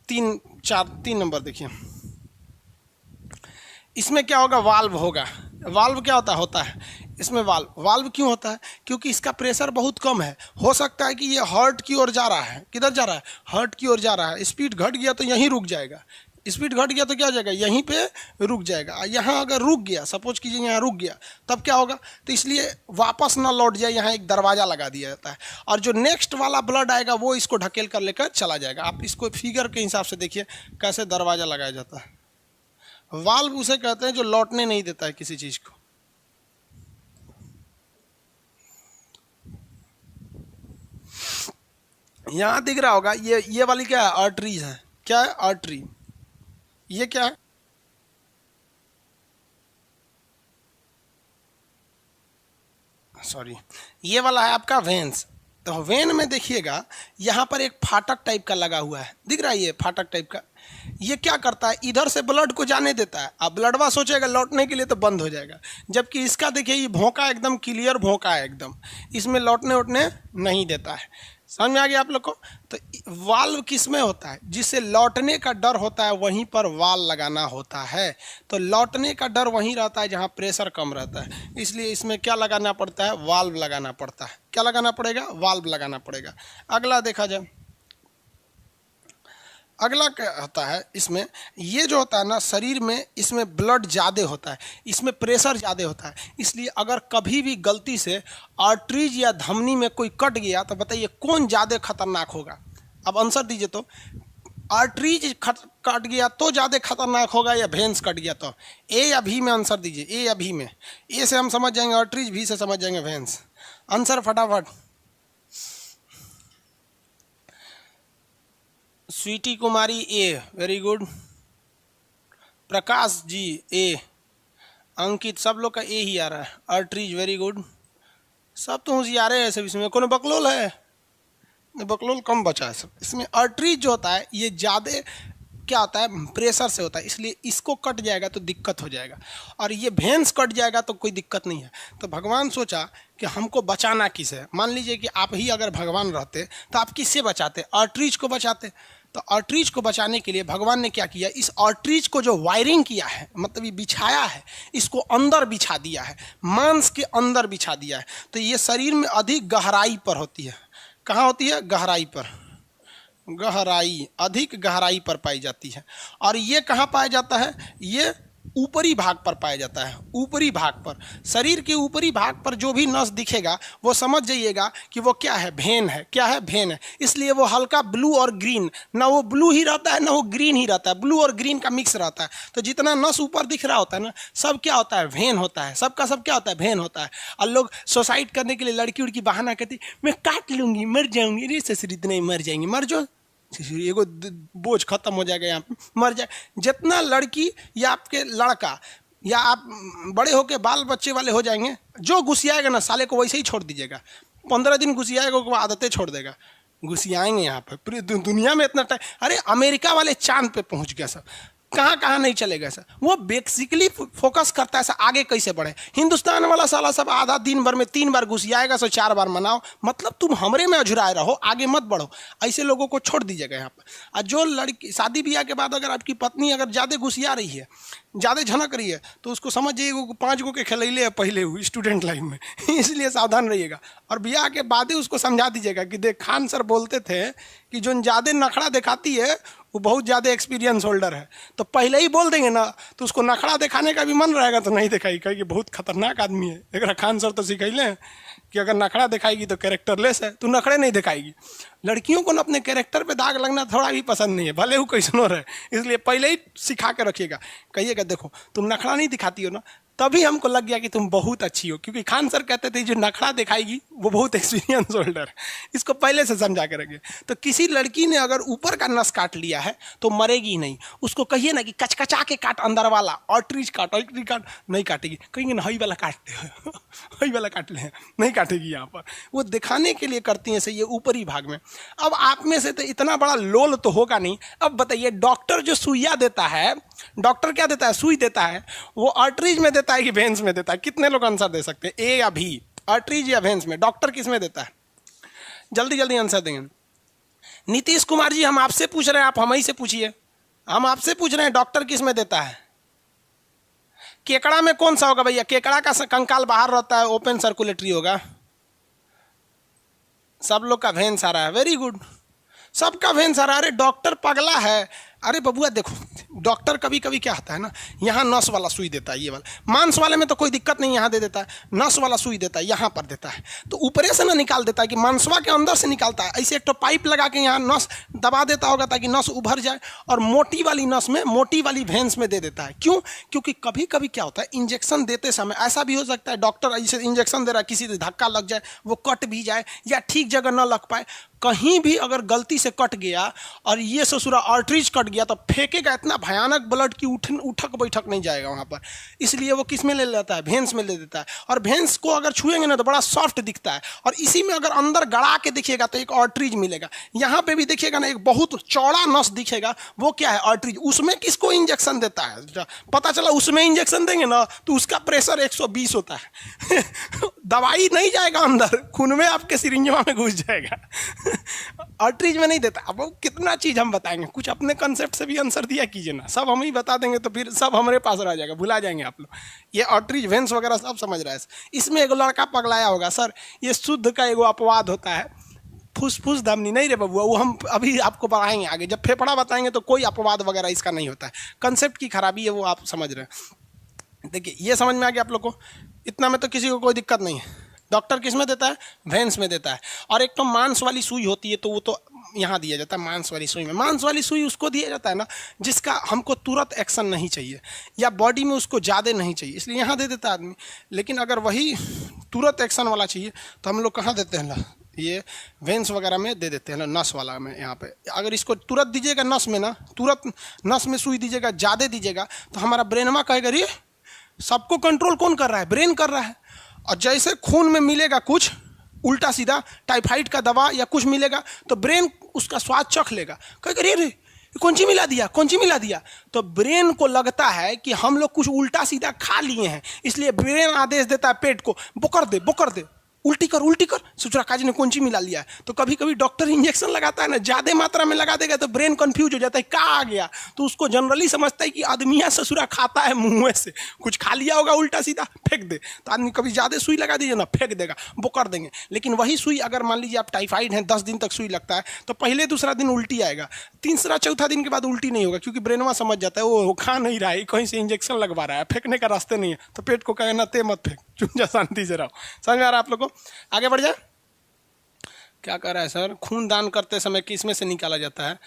A: 3 नंबर देखिए, इसमें क्या होगा? वाल्व होगा। वाल्व क्या होता है इसमें वाल्व क्यों होता है? क्योंकि इसका प्रेशर बहुत कम है। हो सकता है कि ये हार्ट की ओर जा रहा है। किधर जा रहा है? हार्ट की ओर जा रहा है। स्पीड घट गया तो यहीं रुक जाएगा, स्पीड घट गया तो क्या हो जाएगा? यहीं पे रुक जाएगा। यहाँ अगर रुक गया, सपोज कीजिए यहाँ रुक गया, तब क्या होगा? तो इसलिए वापस ना लौट जाए, यहाँ एक दरवाज़ा लगा दिया जाता है, और जो नेक्स्ट वाला ब्लड आएगा वो इसको ढकेल कर लेकर चला जाएगा। आप इसको फिगर के हिसाब से देखिए कैसे दरवाज़ा लगाया जाता है। वाल्व उसे कहते हैं जो लौटने नहीं देता है किसी चीज को। यहां दिख रहा होगा ये वाली क्या है? आर्टरीज है। क्या है? आर्टरी। ये क्या है? सॉरी, ये वाला है आपका वेन्स। तो वेन में देखिएगा यहाँ पर एक फाटक टाइप का लगा हुआ है, दिख रहा है? ये फाटक टाइप का, ये क्या करता है? इधर से ब्लड को जाने देता है। अब ब्लडवा सोचेगा लौटने के लिए तो बंद हो जाएगा, जबकि इसका देखिए ये भोंका एकदम क्लियर भोंका है एकदम, इसमें लौटने उठने नहीं देता है। समझ में आ गया आप लोग को? तो वाल्व किस में होता है? जिससे लौटने का डर होता है वहीं पर वाल्व लगाना होता है। तो लौटने का डर वहीं रहता है जहां प्रेशर कम रहता है, इसलिए इसमें क्या लगाना पड़ता है? वाल्व लगाना पड़ता है। क्या लगाना पड़ेगा? वाल्व लगाना पड़ेगा। अगला देखा जाए, अगला क्या होता है इसमें? ये जो होता है ना शरीर में, इसमें ब्लड ज़्यादा होता है, इसमें प्रेशर ज़्यादा होता है, इसलिए अगर कभी भी गलती से आर्टरीज या धमनी में कोई कट गया तो बताइए कौन ज़्यादा खतरनाक होगा? अब आंसर दीजिए। तो आर्टरीज कट गया तो ज़्यादा खतरनाक होगा या वेन्स कट गया तो? ए या भी में आंसर दीजिए, ए या भी में। ए से हम समझ जाएंगे आर्टरीज, भी से समझ जाएंगे वेन्स। आंसर फटाफट। स्वीटी कुमारी ए, वेरी गुड। प्रकाश जी ए। अंकित, सब लोग का ए ही आ रहा है। Arteries, very good. सब तो होशियार है ऐसे। इसमें कौन बकलोल है? बकलोल कम बचा है सब। इसमें आर्टरीज जो होता है ये ज़्यादा क्या होता है? प्रेशर से होता है, इसलिए इसको कट जाएगा तो दिक्कत हो जाएगा, और ये वेन्स कट जाएगा तो कोई दिक्कत नहीं है। तो भगवान सोचा कि हमको बचाना किसे? मान लीजिए कि आप ही अगर भगवान रहते तो आप किससे बचाते? आर्टरीज को बचाते। तो आर्टरीज को बचाने के लिए भगवान ने क्या किया? इस आर्टरीज को जो वायरिंग किया है, मतलब ये बिछाया है, इसको अंदर बिछा दिया है, मांस के अंदर बिछा दिया है। तो ये शरीर में अधिक गहराई पर होती है। कहाँ होती है? गहराई पर। गहराई, अधिक गहराई पर पाई जाती है। और ये कहाँ पाया जाता है? ये ऊपरी भाग पर पाया जाता है। ऊपरी भाग पर, शरीर के ऊपरी भाग पर जो भी नस दिखेगा वो समझ जाइएगा कि वो क्या है? भेन है। क्या है? भेन है। इसलिए वो हल्का ब्लू और ग्रीन, ना वो ब्लू ही रहता है ना वो ग्रीन ही रहता है, ब्लू और ग्रीन का मिक्स रहता है। तो जितना नस ऊपर दिख रहा होता है ना, सब क्या होता है? भेन होता है। सबका सब क्या होता है? भेन होता है। और लोग सुसाइड करने के लिए लड़की उड़की बहाना करती, मैं काट लूंगी, मर जाऊंगी। रे ससुर, इतना ही मर जाएंगी। मर जाओ, एगो बोझ खत्म हो जाएगा, यहाँ पे मर जाए। जितना लड़की या आपके लड़का या आप बड़े होके बाल बच्चे वाले हो जाएंगे, जो घुसियाएगा ना साले को वैसे ही छोड़ दीजिएगा। 15 दिन घुसियाएगा, वो आदतें छोड़ देगा। घुसियाएंगे यहाँ पे पूरी दुनिया में इतना टाइम। अरे अमेरिका वाले चांद पे पहुँच गया सब। कहाँ कहाँ नहीं चलेगा सर। वो बेसिकली फोकस करता है सर आगे कैसे बढ़े। हिंदुस्तान वाला साला सब आधा दिन भर में 3 बार घुस आएगा, सो 4 बार मनाओ, मतलब तुम हमरे में अझुराए रहो, आगे मत बढ़ो। ऐसे लोगों को छोड़ दीजिएगा यहाँ पर। और जो लड़की शादी ब्याह के बाद अगर आपकी पत्नी अगर ज़्यादा घुसिया रही है, ज़्यादा झनक रही है, तो उसको समझ जाइए 5 गो के खिलैले है पहले हुई स्टूडेंट लाइफ में इसलिए सावधान रहिएगा। और ब्याह के बाद ही उसको समझा दीजिएगा कि देख खान सर बोलते थे कि जो ज़्यादा नखड़ा दिखाती है वो बहुत ज़्यादा एक्सपीरियंस होल्डर है। तो पहले ही बोल देंगे ना तो उसको नखड़ा दिखाने का भी मन रहेगा तो नहीं दिखाई, कहेगी बहुत खतरनाक आदमी है। एक खान सर तो सिखैले कि अगर नखड़ा दिखाएगी तो कैरेक्टरलेस है, तो नखड़े नहीं दिखाएगी। लड़कियों को ना अपने कैरेक्टर पे दाग लगना थोड़ा भी पसंद नहीं है, भले वो कैसनो रहे, इसलिए पहले ही सिखा के रखिएगा। कहिएगा देखो तुम नखड़ा नहीं दिखाती हो ना, तभी हमको लग गया कि तुम बहुत अच्छी हो, क्योंकि खान सर कहते थे जो नखड़ा दिखाएगी वो बहुत एक्सपीरियंस होल्डर है। इसको पहले से समझा के रखिए। तो किसी लड़की ने अगर ऊपर का नस काट लिया है तो मरेगी नहीं, उसको कहिए ना कि कचकचा के काट अंदर वाला, ऑर्टरीज काट, नहीं काटेगी। कहेंगे ना हई वाला काटते हो हई वाला काट ले, नहीं काटेगी। यहाँ पर वो दिखाने के लिए करती हैं सही, ये ऊपरी भाग में। अब आप में से तो इतना बड़ा लोल तो होगा नहीं। अब बताइए डॉक्टर जो सुइया देता है, डॉक्टर क्या देता है, सुई देता है, वो आर्टरीज में देता है कि वेन्स में देता है? कितने लोग आंसर दे सकते हैं, ए या बी, आर्टरीज या वेन्स में? डॉक्टर किस में देता है? जल्दी जल्दी आंसर देंगे। नीतीश कुमार जी हम आपसे पूछ रहे हैं, आप हम ही से पूछिए। हम आपसे पूछ रहे हैं डॉक्टर किस में देता है? केकड़ा में कौन सा होगा भैया? केकड़ा का कंकाल बाहर रहता है, ओपन सर्कुलेटरी होगा। सब लोग का वेन्स आ रहा है, वेरी गुड, सबका वेन्स आ रहा है। अरे डॉक्टर पगला है। अरे बबुआ देखो डॉक्टर कभी कभी क्या होता है ना, यहाँ नस वाला सुई देता है, ये वाला मांस वाले में तो कोई दिक्कत नहीं, यहाँ दे देता है। नस वाला सुई देता है, यहाँ पर देता है, तो ऊपरे से ना निकाल देता है कि मांसवा के अंदर से निकालता है। ऐसे एक तो पाइप लगा के यहाँ नस दबा देता होगा ताकि नस उभर जाए, और मोटी वाली नस में, मोटी वाली वेन्स में दे देता है। क्यों? क्योंकि कभी कभी क्या होता है इंजेक्शन देते समय ऐसा भी हो सकता है डॉक्टर ऐसे इंजेक्शन दे रहा है, किसी से धक्का लग जाए, वो कट भी जाए या ठीक जगह न लग पाए, कहीं भी अगर गलती से कट गया और ये ससुरा आर्टरीज कट गया तो फेंकेगा इतना भयानक ब्लड की उठक बैठक नहीं जाएगा वहाँ पर। इसलिए वो किस में ले लेता है? वेन्स में ले देता है। और वेन्स को अगर छुएंगे ना तो बड़ा सॉफ्ट दिखता है, और इसी में अगर अंदर गड़ा के देखिएगा तो एक आर्टरीज मिलेगा। यहाँ पे भी देखिएगा ना एक बहुत चौड़ा नस दिखेगा, वो क्या है? आर्टरीज। उसमें किसको इंजेक्शन देता है? पता चला उसमें इंजेक्शन देंगे ना तो उसका प्रेशर 120 होता है दवाई नहीं जाएगा अंदर, खून में आपके सिरिंजवा में घुस जाएगा आर्टरीज में नहीं देता। अब कितना चीज हम बताएंगे, कुछ अपने कंसेप्ट से भी आंसर दिया कीजिए ना, सब हम ही बता देंगे तो फिर सब हमारे पास रह जाएगा, भुला जाएंगे आप लोग। ये आर्टरीज वेन्स वगैरह सब समझ रहा है। इसमें एक लड़का पगलाया होगा सर, ये शुद्ध का एगो अपवाद होता है, फुसफुस धमनी। नहीं रे बबुआ, वो हम अभी आपको बताएंगे आगे, जब फेफड़ा बताएंगे तो कोई अपवाद वगैरह इसका नहीं होता है। कंसेप्ट की खराबी है वो आप समझ रहे हैं। देखिए ये समझ में आ गया आप लोग को, इतना में तो किसी को कोई दिक्कत नहीं है। डॉक्टर किस में देता है? वेन्स में देता है। और एक तो मांस वाली सुई होती है, तो वो तो यहाँ दिया जाता है मांस वाली सुई में। मांस वाली सुई उसको दिया जाता है ना जिसका हमको तुरंत एक्शन नहीं चाहिए या बॉडी में उसको ज़्यादा नहीं चाहिए, इसलिए यहाँ दे देता है आदमी। लेकिन अगर वही तुरंत एक्शन वाला चाहिए तो हम लोग कहाँ देते हैं ना, ये वेन्स वगैरह में दे देते हैं ना, नस वाला में। यहाँ पे अगर इसको तुरंत दीजिएगा नस में ना, तुरंत नस में सुई दीजिएगा, ज़्यादा दीजिएगा तो हमारा ब्रेनमा कहेगा रे सबको कंट्रोल कौन कर रहा है? ब्रेन कर रहा है। और जैसे खून में मिलेगा कुछ उल्टा सीधा टाइफाइड का दवा या कुछ मिलेगा तो ब्रेन उसका स्वाद चख लेगा, कहेगा रे रे कौन सी मिला दिया, कौन सी मिला दिया। तो ब्रेन को लगता है कि हम लोग कुछ उल्टा सीधा खा लिए हैं, इसलिए ब्रेन आदेश देता है पेट को बोकर दे, बोकर दे, उल्टी कर, उल्टी कर, ससुरा काजी ने कौन सी मिला लिया है। तो कभी कभी डॉक्टर इंजेक्शन लगाता है ना, ज़्यादा मात्रा में लगा देगा तो ब्रेन कंफ्यूज हो जाता है, क्या आ गया। तो उसको जनरली समझता है कि आदमिया ससुरा खाता है मुँह से, कुछ खा लिया होगा उल्टा सीधा, फेंक दे। तो आदमी कभी ज़्यादा सुई लगा दीजिए ना, फेंक देगा, वो कर देंगे। लेकिन वही सुई अगर मान लीजिए आप टाइफाइड हैं, 10 दिन तक सुई लगता है, तो पहले दूसरा दिन उल्टी आएगा, तीसरा चौथा दिन के बाद उल्टी नहीं होगा, क्योंकि ब्रेनवा समझ जाता है वो खा नहीं रहा है, कहीं से इंजेक्शन लगवा रहा है, फेंकने का रास्ते नहीं है। तो पेट को कहे ना ते मत फेंक, चुप जा, शांति से रहो। समझ में आ रहा है आप लोग को? आगे बढ़ जाए। क्या कर रहा है सर? खून दान करते समय किस में से निकाला जाता है?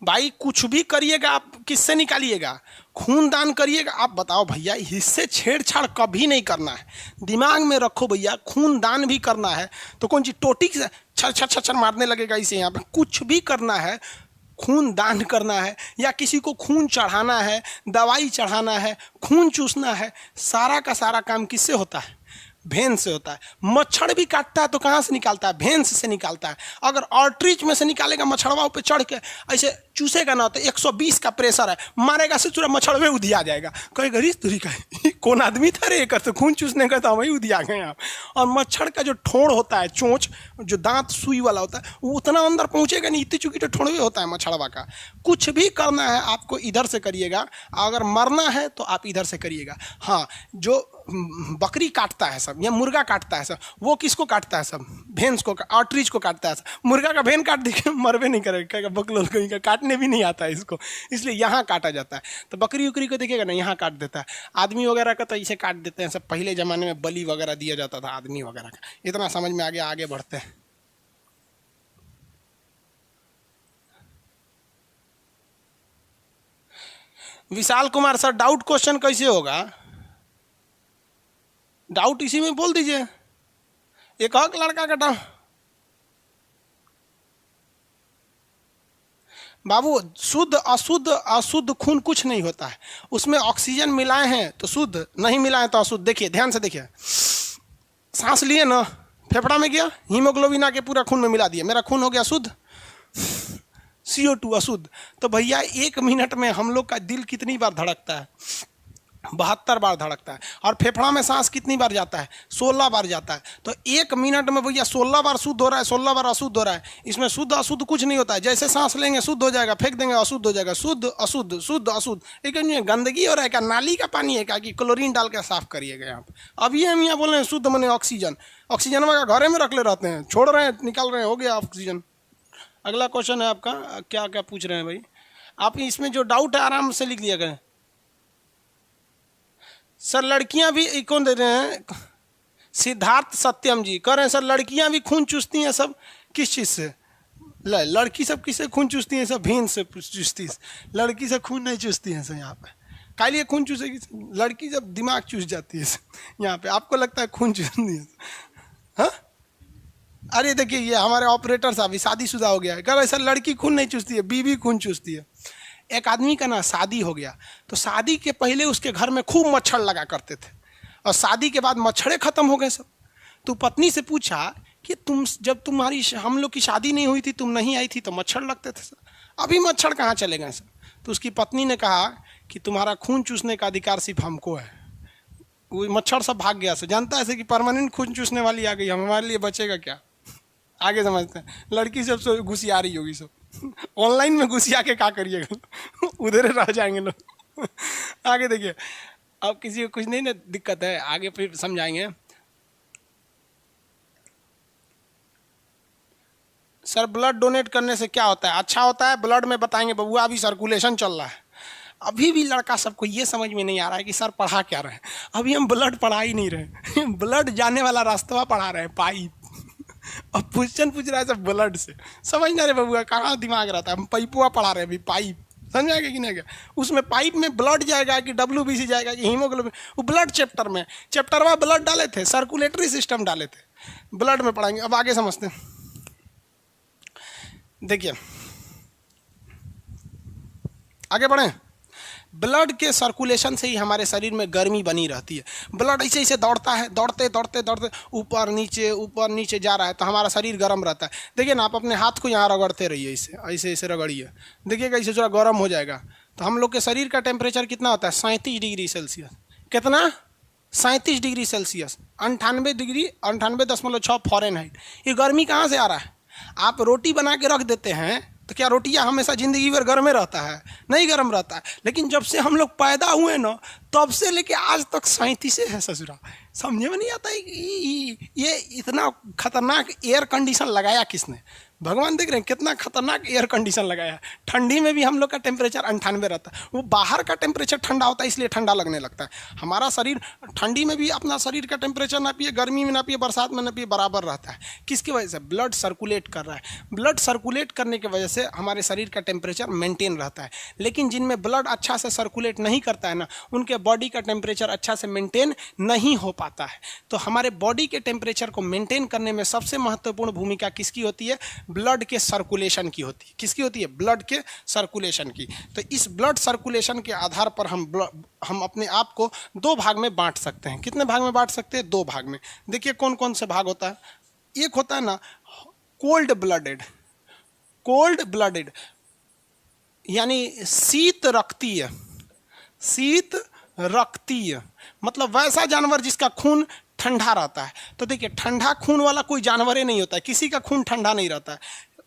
A: भाई कुछ भी करिएगा आप किससे निकालिएगा? खून दान करिएगा। आप बताओ भैया, इससे छेड़छाड़ कभी नहीं करना है, दिमाग में रखो भैया। खून दान भी करना है तो कौन सी टोटी से छर छर छर छर मारने लगेगा इसे? यहाँ पे कुछ भी करना है, खून दान करना है या किसी को खून चढ़ाना है, दवाई चढ़ाना है, खून चूसना है, सारा का सारा काम किससे होता है? भेन से होता है। मच्छर भी काटता है तो कहाँ से निकालता है? भेंस से निकालता है। अगर आर्टरीज में से निकालेगा मच्छरवा पे चढ़ के ऐसे चूसेगा ना तो 120 का प्रेशर है, मारेगा से पूरा मच्छर में उधिया जाएगा। कहेगा रिस तुरी का कौन आदमी था रे, कर तो खून चूसने का था, वही उधिया गए आप। और मच्छर का जो ठोड़ होता है, चोंच जो दांत सुई वाला होता है, वो उतना अंदर पहुंचेगा नहीं, इतनी चुकी तो ठोड़ भी होता है मच्छरवा का। कुछ भी करना है आपको इधर से करिएगा, अगर मरना है तो आप इधर से करिएगा। हाँ, जो बकरी काटता है सब या मुर्गा काटता है सब, वो किसको काटता है सब? भेंस को, आर्टरीज को काटता है सब। मुर्गा का भेन काट देगा मरवे नहीं करेगा, कहेगा बकलोल कहीं का, काटने भी नहीं आता है इसको, इसलिए यहाँ काटा जाता है। तो बकरी उकरी को देखिएगा ना, यहाँ काट देता है। आदमी वगैरह का तो इसे काट देते हैं सब। पहले ज़माने में बलि वगैरह दिया जाता था आदमी वगैरह का। इतना समझ में आ गया, आगे बढ़ते हैं। Vishal Kumar sir, doubt question कैसे होगा? डाउट इसी में बोल दीजिए। एक हक लड़का का डाउट। बाबू, शुद्ध अशुद्ध, अशुद्ध खून कुछ नहीं होता है, उसमें ऑक्सीजन मिलाए हैं तो शुद्ध, नहीं मिलाए तो अशुद्ध। देखिए ध्यान से देखिए, सांस लिए ना, फेफड़ा में गया, हीमोग्लोबिन आके पूरा खून में मिला दिया, मेरा खून हो गया शुद्ध, CO2 अशुद्ध। तो भैया 1 मिनट में हम लोग का दिल कितनी बार धड़कता है? 72 बार धड़कता है। और फेफड़ा में सांस कितनी बार जाता है? 16 बार जाता है। तो 1 मिनट में भैया 16 बार शुद्ध हो रहा है, 16 बार अशुद्ध हो रहा है। इसमें शुद्ध अशुद्ध कुछ नहीं होता है। जैसे सांस लेंगे शुद्ध हो जाएगा, फेंक देंगे अशुद्ध हो जाएगा। शुद्ध अशुद्ध, शुद्ध अशुद्ध। लेकिन गंदगी हो रहा है क्या? नाली का पानी है क्या कि क्लोरीन डाल के साफ करिएगा यहाँ पर? अभी हम यहाँ बोल रहे हैं शुद्ध मने ऑक्सीजन, ऑक्सीजन का घरे में रख ले रहते हैं, छोड़ रहे हैं, निकाल रहे हैं, हो गया ऑक्सीजन। अगला क्वेश्चन है आपका, क्या क्या पूछ रहे हैं भाई आप? इसमें जो डाउट है आराम से लिख लिया करें। सर लड़कियां भी, कौन दे रहे हैं? सिद्धार्थ सत्यम जी कह रहे हैं सर लड़कियां भी खून चूसती हैं सब, किस चीज़ से? लड़की सब किससे खून चूसती हैं? सब भेन से चूसती है, लड़की से खून नहीं चूसती हैं सर। यहाँ पे काहे लिए खून चूसेगी? लड़की जब दिमाग चूस जाती है यहाँ पे, आपको लगता है खून चूसती है? हाँ, अरे देखिए ये हमारे ऑपरेटर साहब शादीशुदा हो गया है, कह रहे सर लड़की खून नहीं चूसती है, बीवी खून चूसती है। एक आदमी का ना शादी हो गया, तो शादी के पहले उसके घर में खूब मच्छर लगा करते थे, और शादी के बाद मच्छरे खत्म हो गए सब। तो पत्नी से पूछा कि तुम जब तुम्हारी हम लोग की शादी नहीं हुई थी, तुम नहीं आई थी तो मच्छर लगते थे सर, अभी मच्छर कहाँ चले गए सर? तो उसकी पत्नी ने कहा कि तुम्हारा खून चूसने का अधिकार सिर्फ हमको है। वो मच्छर सब भाग गया सर। जानता है कि परमानेंट खून चूसने वाली आ गई, हमारे लिए बचेगा क्या? आगे समझते हैं। लड़की सब घुसिया रही होगी सब, ऑनलाइन में घुसिया के क्या करिएगा, उधर रह जाएंगे लोग। आगे देखिए, अब किसी को कुछ नहीं ना दिक्कत है, आगे फिर समझाएंगे। सर ब्लड डोनेट करने से क्या होता है? अच्छा होता है, ब्लड में बताएंगे बबुआ, अभी सर्कुलेशन चल रहा है। अभी भी लड़का सबको ये समझ में नहीं आ रहा है कि सर पढ़ा क्या रहे हैं। अभी हम ब्लड पढ़ा ही नहीं रहे, ब्लड जाने वाला रास्ता पढ़ा रहे हैं, पाइप। अब क्वेश्चन पूछ रहा है सब ब्लड से, समझ ना रहे बबुआ, कहाँ दिमाग रहता है? हम पाइपुआ पढ़ा रहे हैं अभी, पाइप, समझाएगा कि नहीं क्या? उसमें पाइप में ब्लड जाएगा कि WBC जाएगा कि हीमोग्लोबिन, वो ब्लड चैप्टर में, चैप्टर में ब्लड डाले थे, सर्कुलेटरी सिस्टम डाले थे, ब्लड में पढ़ाएंगे। अब आगे समझते हैं। देखिए आगे बढ़ें। ब्लड के सर्कुलेशन से ही हमारे शरीर में गर्मी बनी रहती है। ब्लड ऐसे ऐसे दौड़ता है, दौड़ते दौड़ते दौड़ते ऊपर नीचे जा रहा है, तो हमारा शरीर गर्म रहता है। देखिए ना, आप अपने हाथ को यहाँ रगड़ते रहिए, ऐसे ऐसे रगड़िए, देखिएगा इससे थोड़ा गर्म हो जाएगा। तो हम लोग के शरीर का टेम्परेचर कितना होता है? 37 डिग्री सेल्सियस। कितना? 37 डिग्री सेल्सियस, 98.6 फ़ारेनहाइट। ये गर्मी कहाँ से आ रहा है? आप रोटी बना के रख देते हैं तो क्या रोटियां हमेशा ज़िंदगी भर गर्म में रहता है? नहीं गर्म रहता है। लेकिन जब से हम लोग पैदा हुए ना, तब से लेके आज तक 37 है ससुरा। समझे में नहीं आता है ये इतना खतरनाक एयर कंडीशन लगाया किसने? भगवान देख रहे हैं कितना खतरनाक एयर कंडीशन लगाया। ठंडी में भी हम लोग का टेम्परेचर 98 रहता है, वो बाहर का टेम्परेचर ठंडा होता है इसलिए ठंडा लगने लगता है। हमारा शरीर ठंडी में भी अपना शरीर का टेम्परेचर नापिए, गर्मी में नापिए, बरसात में नापिए, बराबर रहता है। किसकी वजह से? ब्लड सर्कुलेट कर रहा है। ब्लड सर्कुलेट करने की वजह से हमारे शरीर का टेम्परेचर मेंटेन रहता है। लेकिन जिनमें ब्लड अच्छा से सर्कुलेट नहीं करता है ना, उनके बॉडी का टेम्परेचर अच्छा से मेंटेन नहीं हो पाता है। तो हमारे बॉडी के टेम्परेचर को मेंटेन करने में सबसे महत्वपूर्ण भूमिका किसकी होती है? ब्लड के सर्कुलेशन की होती है। किसकी होती है? ब्लड के सर्कुलेशन की। तो इस ब्लड सर्कुलेशन के आधार पर हम अपने आप को दो भाग में बांट सकते हैं। कितने भाग में बांट सकते हैं? दो भाग में। देखिए कौन कौन से भाग होता है। एक होता है ना कोल्ड ब्लडेड, कोल्ड ब्लडेड यानी शीत रक्तीय, शीत रक्तीय मतलब वैसा जानवर जिसका खून ठंडा रहता है। तो देखिए ठंडा खून वाला कोई जानवर ही नहीं होता है, किसी का खून ठंडा नहीं रहता है।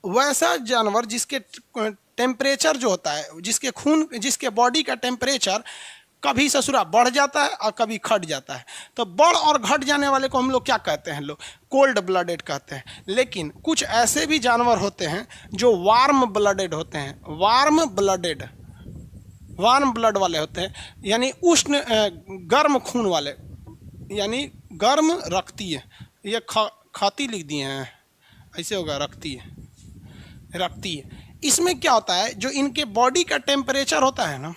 A: वैसा जानवर जिसके टेम्परेचर जो होता है, जिसके खून, जिसके बॉडी का टेम्परेचर कभी ससुरा बढ़ जाता है और कभी घट जाता है। तो बढ़ और घट जाने वाले को हम लोग क्या कहते हैं? लोग कोल्ड ब्लडेड कहते हैं। लेकिन कुछ ऐसे भी जानवर होते हैं जो वार्म ब्लडेड होते हैं, वार्म ब्लडेड, वार्म ब्लड वाले होते हैं, यानी उष्ण गर्म खून वाले, यानी गर्म रक्तीय। ये खाती लिख दिए हैं, ऐसे होगा रक्तीय, रक्तीय। इसमें क्या होता है, जो इनके बॉडी का टेम्परेचर होता है ना,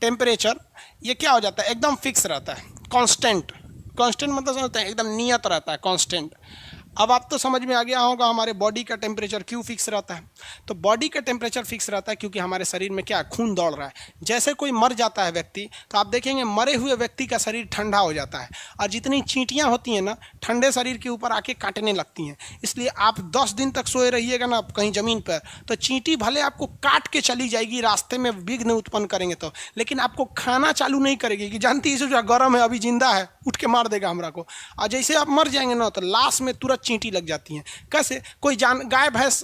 A: टेम्परेचर ये क्या हो जाता है? एकदम फिक्स रहता है, कांस्टेंट। कांस्टेंट मतलब समझते हैं एकदम नियत रहता है, कांस्टेंट। अब आप तो समझ में आ गया होगा हमारे बॉडी का टेम्परेचर क्यों फिक्स रहता है। तो बॉडी का टेम्परेचर फिक्स रहता है क्योंकि हमारे शरीर में क्या, खून दौड़ रहा है। जैसे कोई मर जाता है व्यक्ति, तो आप देखेंगे मरे हुए व्यक्ति का शरीर ठंडा हो जाता है, और जितनी चींटियां होती हैं ना, ठंडे शरीर के ऊपर आके काटने लगती हैं। इसलिए आप 10 दिन तक सोए रहिएगा ना कहीं ज़मीन पर, तो चींटी भले आपको काट के चली जाएगी, रास्ते में विघ्न उत्पन्न करेंगे तो, लेकिन आपको खाना चालू नहीं करेगी कि जानती है जो गर्म है, अभी जिंदा है, उठ के मार देगा हमरा को। और जैसे आप मर जाएंगे ना, तो लाश में तुरंत चींटी लग जाती हैं। कैसे? कोई गाय भैंस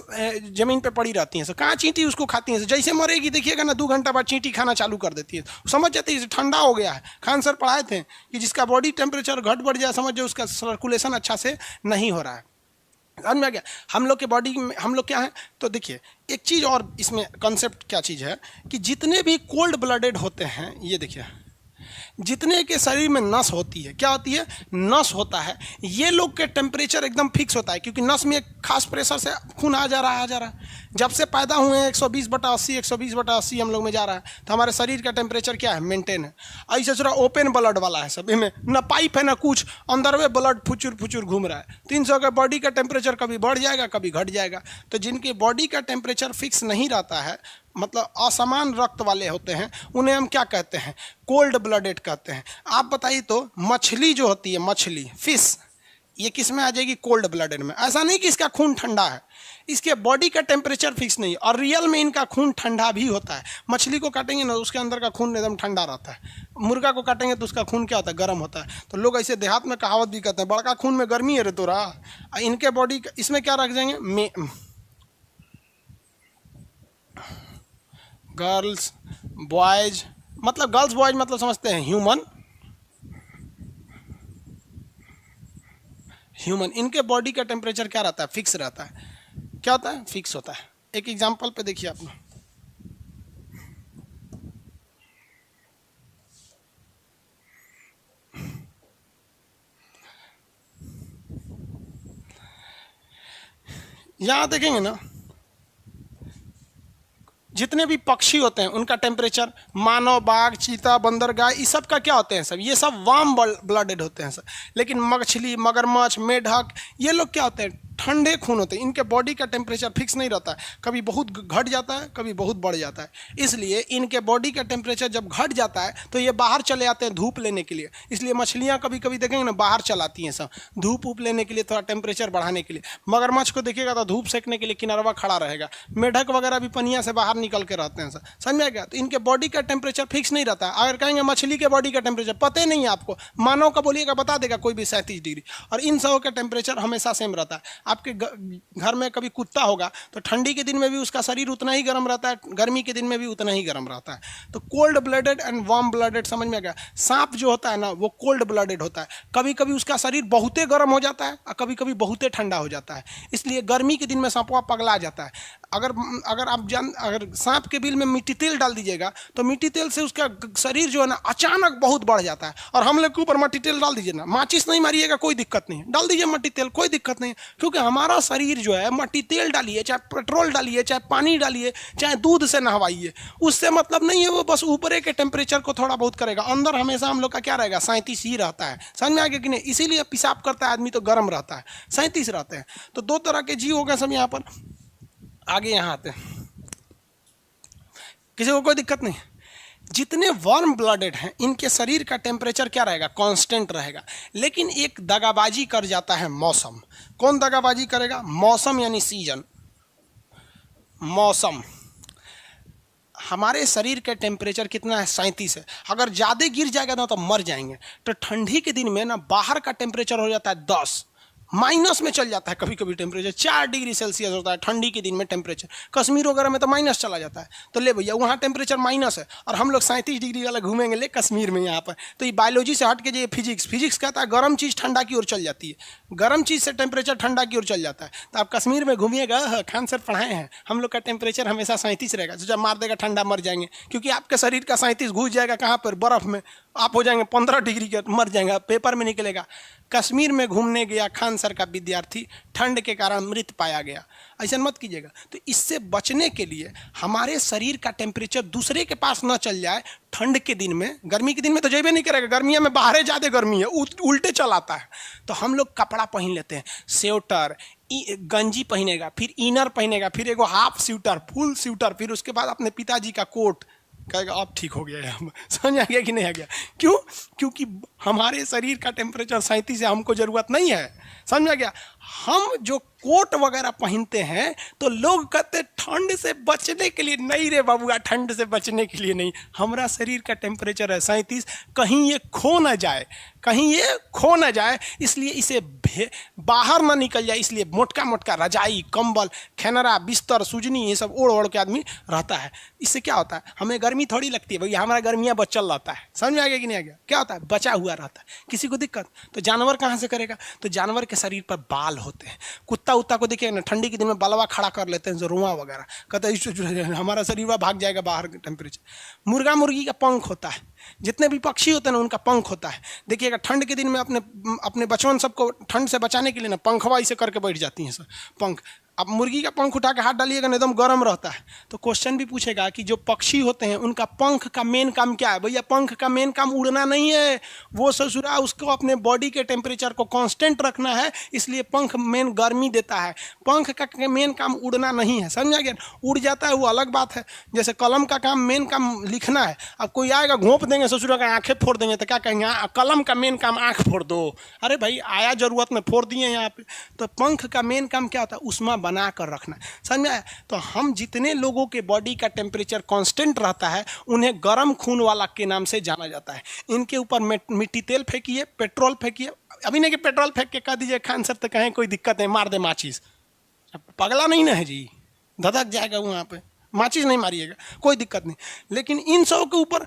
A: जमीन पे पड़ी रहती हैं, कहाँ चींटी उसको खाती हैं। जैसे मरेगी देखिएगा ना, 2 घंटा बाद चींटी खाना चालू कर देती है, समझ जाती है ठंडा हो गया है। खान सर पढ़ाए थे कि जिसका बॉडी टेम्परेचर घट बढ़ जाए, समझ जाए उसका सर्कुलेशन अच्छा से नहीं हो रहा है। समझ में आ गया? हम लोग के बॉडी में हम लोग क्या है, तो देखिए एक चीज़ और इसमें कंसेप्ट क्या चीज़ है कि जितने भी कोल्ड ब्लडेड होते हैं, ये देखिए जितने के शरीर में नस होती है, क्या होती है? नस होता है। ये लोग के टेम्परेचर एकदम फिक्स होता है, क्योंकि नस में एक खास प्रेशर से खून आ जा रहा है। जब से पैदा हुए हैं 120/80, 120/80 हम लोग में जा रहा है, तो हमारे शरीर का टेम्परेचर क्या है? मेंटेन है। ऐसे थोड़ा ओपन ब्लड वाला है सब, इनमें ना पाइप है ना कुछ, अंदर में ब्लड फुचुर फुचुर घूम रहा है। 300 का बॉडी का टेम्परेचर कभी बढ़ जाएगा कभी घट जाएगा। तो जिनके बॉडी का टेम्परेचर फिक्स नहीं रहता है, मतलब असमान रक्त वाले होते हैं, उन्हें हम क्या कहते हैं? कोल्ड ब्लडेड कहते हैं। आप बताइए तो मछली जो होती है, मछली, फिश, ये किस में आ जाएगी? कोल्ड ब्लडेड में। ऐसा नहीं कि इसका खून ठंडा है, इसके बॉडी का टेम्परेचर फिक्स नहीं, और रियल में इनका खून ठंडा भी होता है। मछली को काटेंगे ना, उसके अंदर का खून एकदम ठंडा रहता है। मुर्गा को काटेंगे तो उसका खून क्या होता है? गर्म होता है। तो लोग ऐसे देहात में कहावत भी कहते हैं, बड़का खून में गर्मी है रे तोरा। इनके बॉडी इसमें क्या रख जाएंगे? गर्ल्स बॉयज, मतलब गर्ल्स बॉयज मतलब समझते हैं ह्यूमन, ह्यूमन। इनके बॉडी का टेम्परेचर क्या रहता है? फिक्स रहता है। क्या होता है? फिक्स होता है। एक एग्जांपल पे देखिए आप, यहां देखेंगे ना, जितने भी पक्षी होते हैं उनका टेम्परेचर, मानव, बाघ, चीता, बंदर, गाय, इस सब का क्या होते हैं? सब ये सब वार्म ब्लडेड होते हैं सब। लेकिन मछली, मगरमच्छ, मेढक, ये लोग क्या होते हैं? ठंडे खून होते हैं। इनके बॉडी का टेम्परेचर फिक्स नहीं रहता है, कभी बहुत घट जाता है कभी बहुत बढ़ जाता है। इसलिए इनके बॉडी का टेम्परेचर जब घट जाता है तो ये बाहर चले आते हैं धूप लेने के लिए। इसलिए मछलियाँ कभी कभी देखेंगे ना, बाहर चलाती हैं सब धूप ऊप लेने के लिए, थोड़ा टेम्परेचर बढ़ाने के लिए। मगरमच्छ को देखिएगा तो धूप सेकने के लिए किनारवा खड़ा रहेगा। मेढक वगैरह भी पनिया से बाहर निकल के रहते हैं सब। समझ में आ गया? तो इनके बॉडी का टेम्परेचर फिक्स नहीं रहता। अगर कहेंगे मछली के बॉडी का टेम्परेचर पता ही नहीं है आपको, मानव का बोलिएगा बता देगा कोई भी 37 डिग्री, और इन सबों का टेम्परेचर हमेशा सेम रहता है। आपके घर में कभी कुत्ता होगा तो ठंडी के दिन में भी उसका शरीर उतना ही गर्म रहता है, गर्मी के दिन में भी उतना ही गर्म रहता है। तो cold blooded and warm blooded, समझ में आ गया? सांप जो होता है ना, वो कोल्ड ब्लडेड होता है। कभी कभी उसका शरीर बहुते गर्म हो जाता है और कभी कभी बहुते ठंडा हो जाता है। इसलिए गर्मी के दिन में सांपवा पगला जाता है। अगर सांप के बिल में मिट्टी तेल डाल दीजिएगा तो मिट्टी तेल से उसका शरीर जो है ना अचानक बहुत बढ़ जाता है। और हम लोग के ऊपर मिट्टी तेल डाल दीजिए ना, माचिस नहीं मारिएगा कोई दिक्कत नहीं, डाल दीजिए मिट्टी तेल, कोई दिक्कत नहीं, क्योंकि क्योंकि हमारा शरीर जो है मट्टी तेल डालिए, चाहे पेट्रोल डालिए, चाहे पानी डालिए, चाहे दूध से नहवाइए, उससे मतलब नहीं है। वो बस ऊपरे के टेम्परेचर को थोड़ा बहुत करेगा, अंदर हमेशा हम लोग का क्या रहेगा, 37 ही रहता है। समझ में आ गया कि नहीं? इसीलिए पेशाब करता है आदमी तो गर्म रहता है, 37 रहते हैं। तो दो तरह के जीव हो गए सब यहाँ पर। आगे यहाँ आते हैं, किसी को कोई दिक्कत नहीं। जितने वार्म ब्लडेड हैं इनके शरीर का टेम्परेचर क्या रहेगा, कांस्टेंट रहेगा। लेकिन एक दगाबाजी कर जाता है मौसम। कौन दगाबाजी करेगा? मौसम यानी सीजन। मौसम। हमारे शरीर का टेम्परेचर कितना है, 37 है। अगर ज़्यादा गिर जाएगा ना तो मर जाएंगे। तो ठंडी के दिन में ना बाहर का टेम्परेचर हो जाता है 10, माइनस में चल जाता है कभी कभी टेम्परेचर, 4 डिग्री सेल्सियस होता है ठंडी के दिन में टेम्परेचर। कश्मीर वगैरह में तो माइनस चला जाता है। तो ले भैया वहाँ टेम्परेचर माइनस है और हम लोग 37 डिग्री वाला घूमेंगे ले कश्मीर में यहाँ पर। तो ये बायोलॉजी से हट के जो फिजिक्स कहता है गर्म चीज़ ठंडा की ओर चल जाती है, गर्म चीज़ से टेम्परेचर ठंडा की ओर चल जाता है। तो आप कश्मीर में घूमिएगा, खान सर पढ़ाए हैं, हम लोग का टेम्परेचर हमेशा 37 रहेगा। तो जब मार देगा ठंडा मर जाएंगे, क्योंकि आपके शरीर का 37 घुस जाएगा कहाँ पर, बर्फ़ में। आप हो जाएंगे 15 डिग्री के, मर जाएंगे, पेपर में निकलेगा कश्मीर में घूमने गया खान सर का विद्यार्थी, ठंड के कारण मृत पाया गया। ऐसा मत कीजिएगा। तो इससे बचने के लिए हमारे शरीर का टेम्परेचर दूसरे के पास न चल जाए ठंड के दिन में। गर्मी के दिन में तो जेबे नहीं करेगा, गर्मियों में बाहर ज़्यादा गर्मी है, उल्टे चलाता है। तो हम लोग कपड़ा पहन लेते हैं, स्वेटर, गंजी पहनेगा, फिर इनर पहनेगा, फिर एगो हाफ स्वेटर, फुल स्वेटर, फिर उसके बाद अपने पिताजी का कोट, कहेगा अब ठीक हो गया है। समझ आ गया कि नहीं आ गया? क्यों? क्योंकि हमारे शरीर का टेम्परेचर 37 है, हमको ज़रूरत नहीं है। समझ आ गया? हम जो कोट वगैरह पहनते हैं तो लोग कहते ठंड से बचने के लिए। नहीं रे बाबूआ, ठंड से बचने के लिए नहीं। हमारा शरीर का टेम्परेचर है 37, कहीं ये खो ना जाए, कहीं ये खो ना जाए, इसलिए इसे बाहर ना निकल जाए, इसलिए मोटका मोटका रजाई, कंबल, खेनरा, बिस्तर, सुजनी, ये सब ओढ़ ओढ़ के आदमी रहता है। इससे क्या होता है, हमें गर्मी थोड़ी लगती है भैया, हमारा गर्मियाँ बचल रहता है। समझ में आ गया कि नहीं आ गया? क्या होता है, बचा हुआ रहता है। किसी को दिक्कत तो जानवर कहाँ से करेगा? तो जानवर के शरीर पर बाल होते हैं। कुत्ता उत्ता को देखिए ना, ठंडी के दिन में बलवा खड़ा कर लेते हैं, जो रुआ वगैरह, कहते हैं हमारा शरीर भाग जाएगा बाहर के टेम्परेचर। मुर्गा मुर्गी का पंख होता है, जितने भी पक्षी होते हैं ना उनका पंख होता है। देखिएगा ठंड के दिन में अपने बचपन सबको ठंड से बचाने के लिए ना पंखवा इसे करके बैठ जाती हैं सब पंख। अब मुर्गी का पंख उठा के हाथ डालिएगा ना एकदम गर्म रहता है। तो क्वेश्चन भी पूछेगा कि जो पक्षी होते हैं उनका पंख का मेन काम क्या है? भैया पंख का मेन काम उड़ना नहीं है, वो ससुरा उसको अपने बॉडी के टेम्परेचर को कांस्टेंट रखना है, इसलिए पंख मेन गर्मी देता है। पंख का मेन काम उड़ना नहीं है। समझ आ गया? उड़ जाता है वो अलग बात है। जैसे कलम का काम मेन काम लिखना है। अब कोई आएगा घोंप देंगे ससुरा का, आंखें फोड़ देंगे, तो क्या कहेंगे कलम का मेन काम आंख फोड़ दो। अरे भाई आया जरूरत में फोड़ दिए यहाँ पे। तो पंख का मेन काम क्या होता है? उष्मा बना कर रखना। समझ में आया? तो हम जितने लोगों के बॉडी का टेम्परेचर कांस्टेंट रहता है उन्हें गर्म खून वाला के नाम से जाना जाता है। इनके ऊपर मिट्टी तेल फेंकिए, पेट्रोल फेंकिए। अभी नहीं कि पेट्रोल फेंक के कह दीजिए खान सर तो कहें कोई दिक्कत है, मार दे माचिस। पगला नहीं ना है जी, धधक जाएगा वहाँ पे। माचिस नहीं मारिएगा, कोई दिक्कत नहीं। लेकिन इन सब के ऊपर,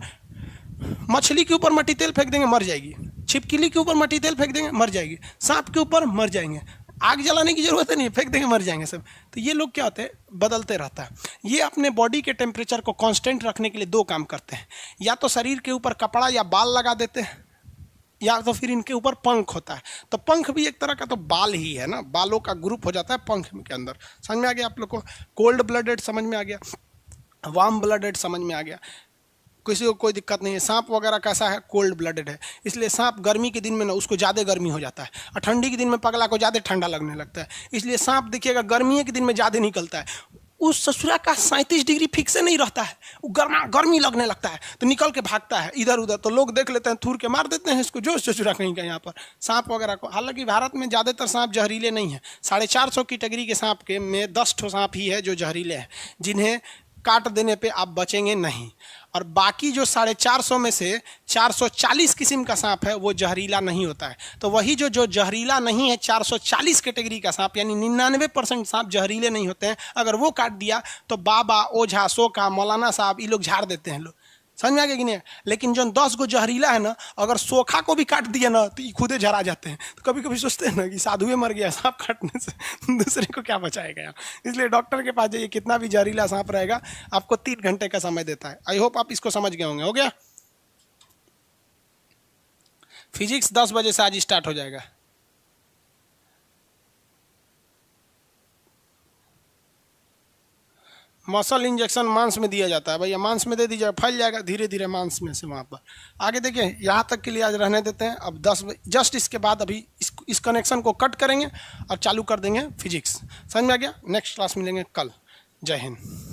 A: मछली के ऊपर मट्टी तेल फेंक देंगे मर जाएगी, छिपकली के ऊपर मट्टी तेल फेंक देंगे मर जाएगी, सांप के ऊपर मर जाएंगे। आग जलाने की जरूरत नहीं, फेंक देंगे मर जाएंगे सब। तो ये लोग क्या होते हैं, बदलते रहता है। ये अपने बॉडी के टेम्परेचर को कांस्टेंट रखने के लिए दो काम करते हैं, या तो शरीर के ऊपर कपड़ा या बाल लगा देते हैं, या तो फिर इनके ऊपर पंख होता है। तो पंख भी एक तरह का तो बाल ही है ना, बालों का ग्रुप हो जाता है पंख के अंदर। समझ में आ गया आप लोग को? कोल्ड ब्लडेड समझ में आ गया, वार्म ब्लडेड समझ में आ गया, किसी को कोई दिक्कत नहीं है। सांप वगैरह कैसा है, कोल्ड ब्लडेड है। इसलिए सांप गर्मी के दिन में ना उसको ज़्यादा गर्मी हो जाता है, और ठंडी के दिन में पगला को ज़्यादा ठंडा लगने लगता है। इसलिए सांप देखिएगा गर्मी के दिन में ज़्यादा निकलता है। उस ससुरा का 37 डिग्री फिक्स से नहीं रहता है, वो गर्मी लगने लगता है तो निकल के भागता है इधर उधर। तो लोग देख लेते हैं, थूर के मार देते हैं इसको, जो ससुरा कहीं का यहाँ पर सांप वगैरह को। हालांकि भारत में ज़्यादातर सांप जहरीले नहीं है। 450 कैटेगरी के सांप के में 10 ठो सांप ही है जो जहरीले हैं, जिन्हें काट देने पे आप बचेंगे नहीं। और बाकी जो 450 में से 440 किस्म का सांप है वो जहरीला नहीं होता है। तो वही जो जहरीला नहीं है 440 कैटेगरी का सांप, यानी 99% सांप जहरीले नहीं होते हैं। अगर वो काट दिया तो बाबा, ओझा, सोखा, मौलाना साहब ये लोग झाड़ देते हैं लोग। समझ में आ गया कि नहीं? लेकिन जो 10 गो जहरीला है ना, अगर सोखा को भी काट दिया ना तो ये खुदे झरा जाते हैं। तो कभी कभी सोचते हैं ना कि साधुए मर गया सांप काटने से, दूसरे को क्या बचाएगा यार। इसलिए डॉक्टर के पास जाइए, कितना भी जहरीला सांप रहेगा आपको 3 घंटे का समय देता है। आई होप आप इसको समझ गए होंगे। हो गया? फिजिक्स 10 बजे से आज स्टार्ट हो जाएगा। मसल इंजेक्शन मांस में दिया जाता है भैया, मांस में दे दीजिए, फैल जाएगा धीरे धीरे मांस में से वहाँ पर। आगे देखिए, यहाँ तक के लिए आज रहने देते हैं। अब 10 जस्ट इसके बाद अभी इस कनेक्शन को कट करेंगे और चालू कर देंगे फिजिक्स। समझ में आ गया? नेक्स्ट क्लास मिलेंगे कल। जय हिंद।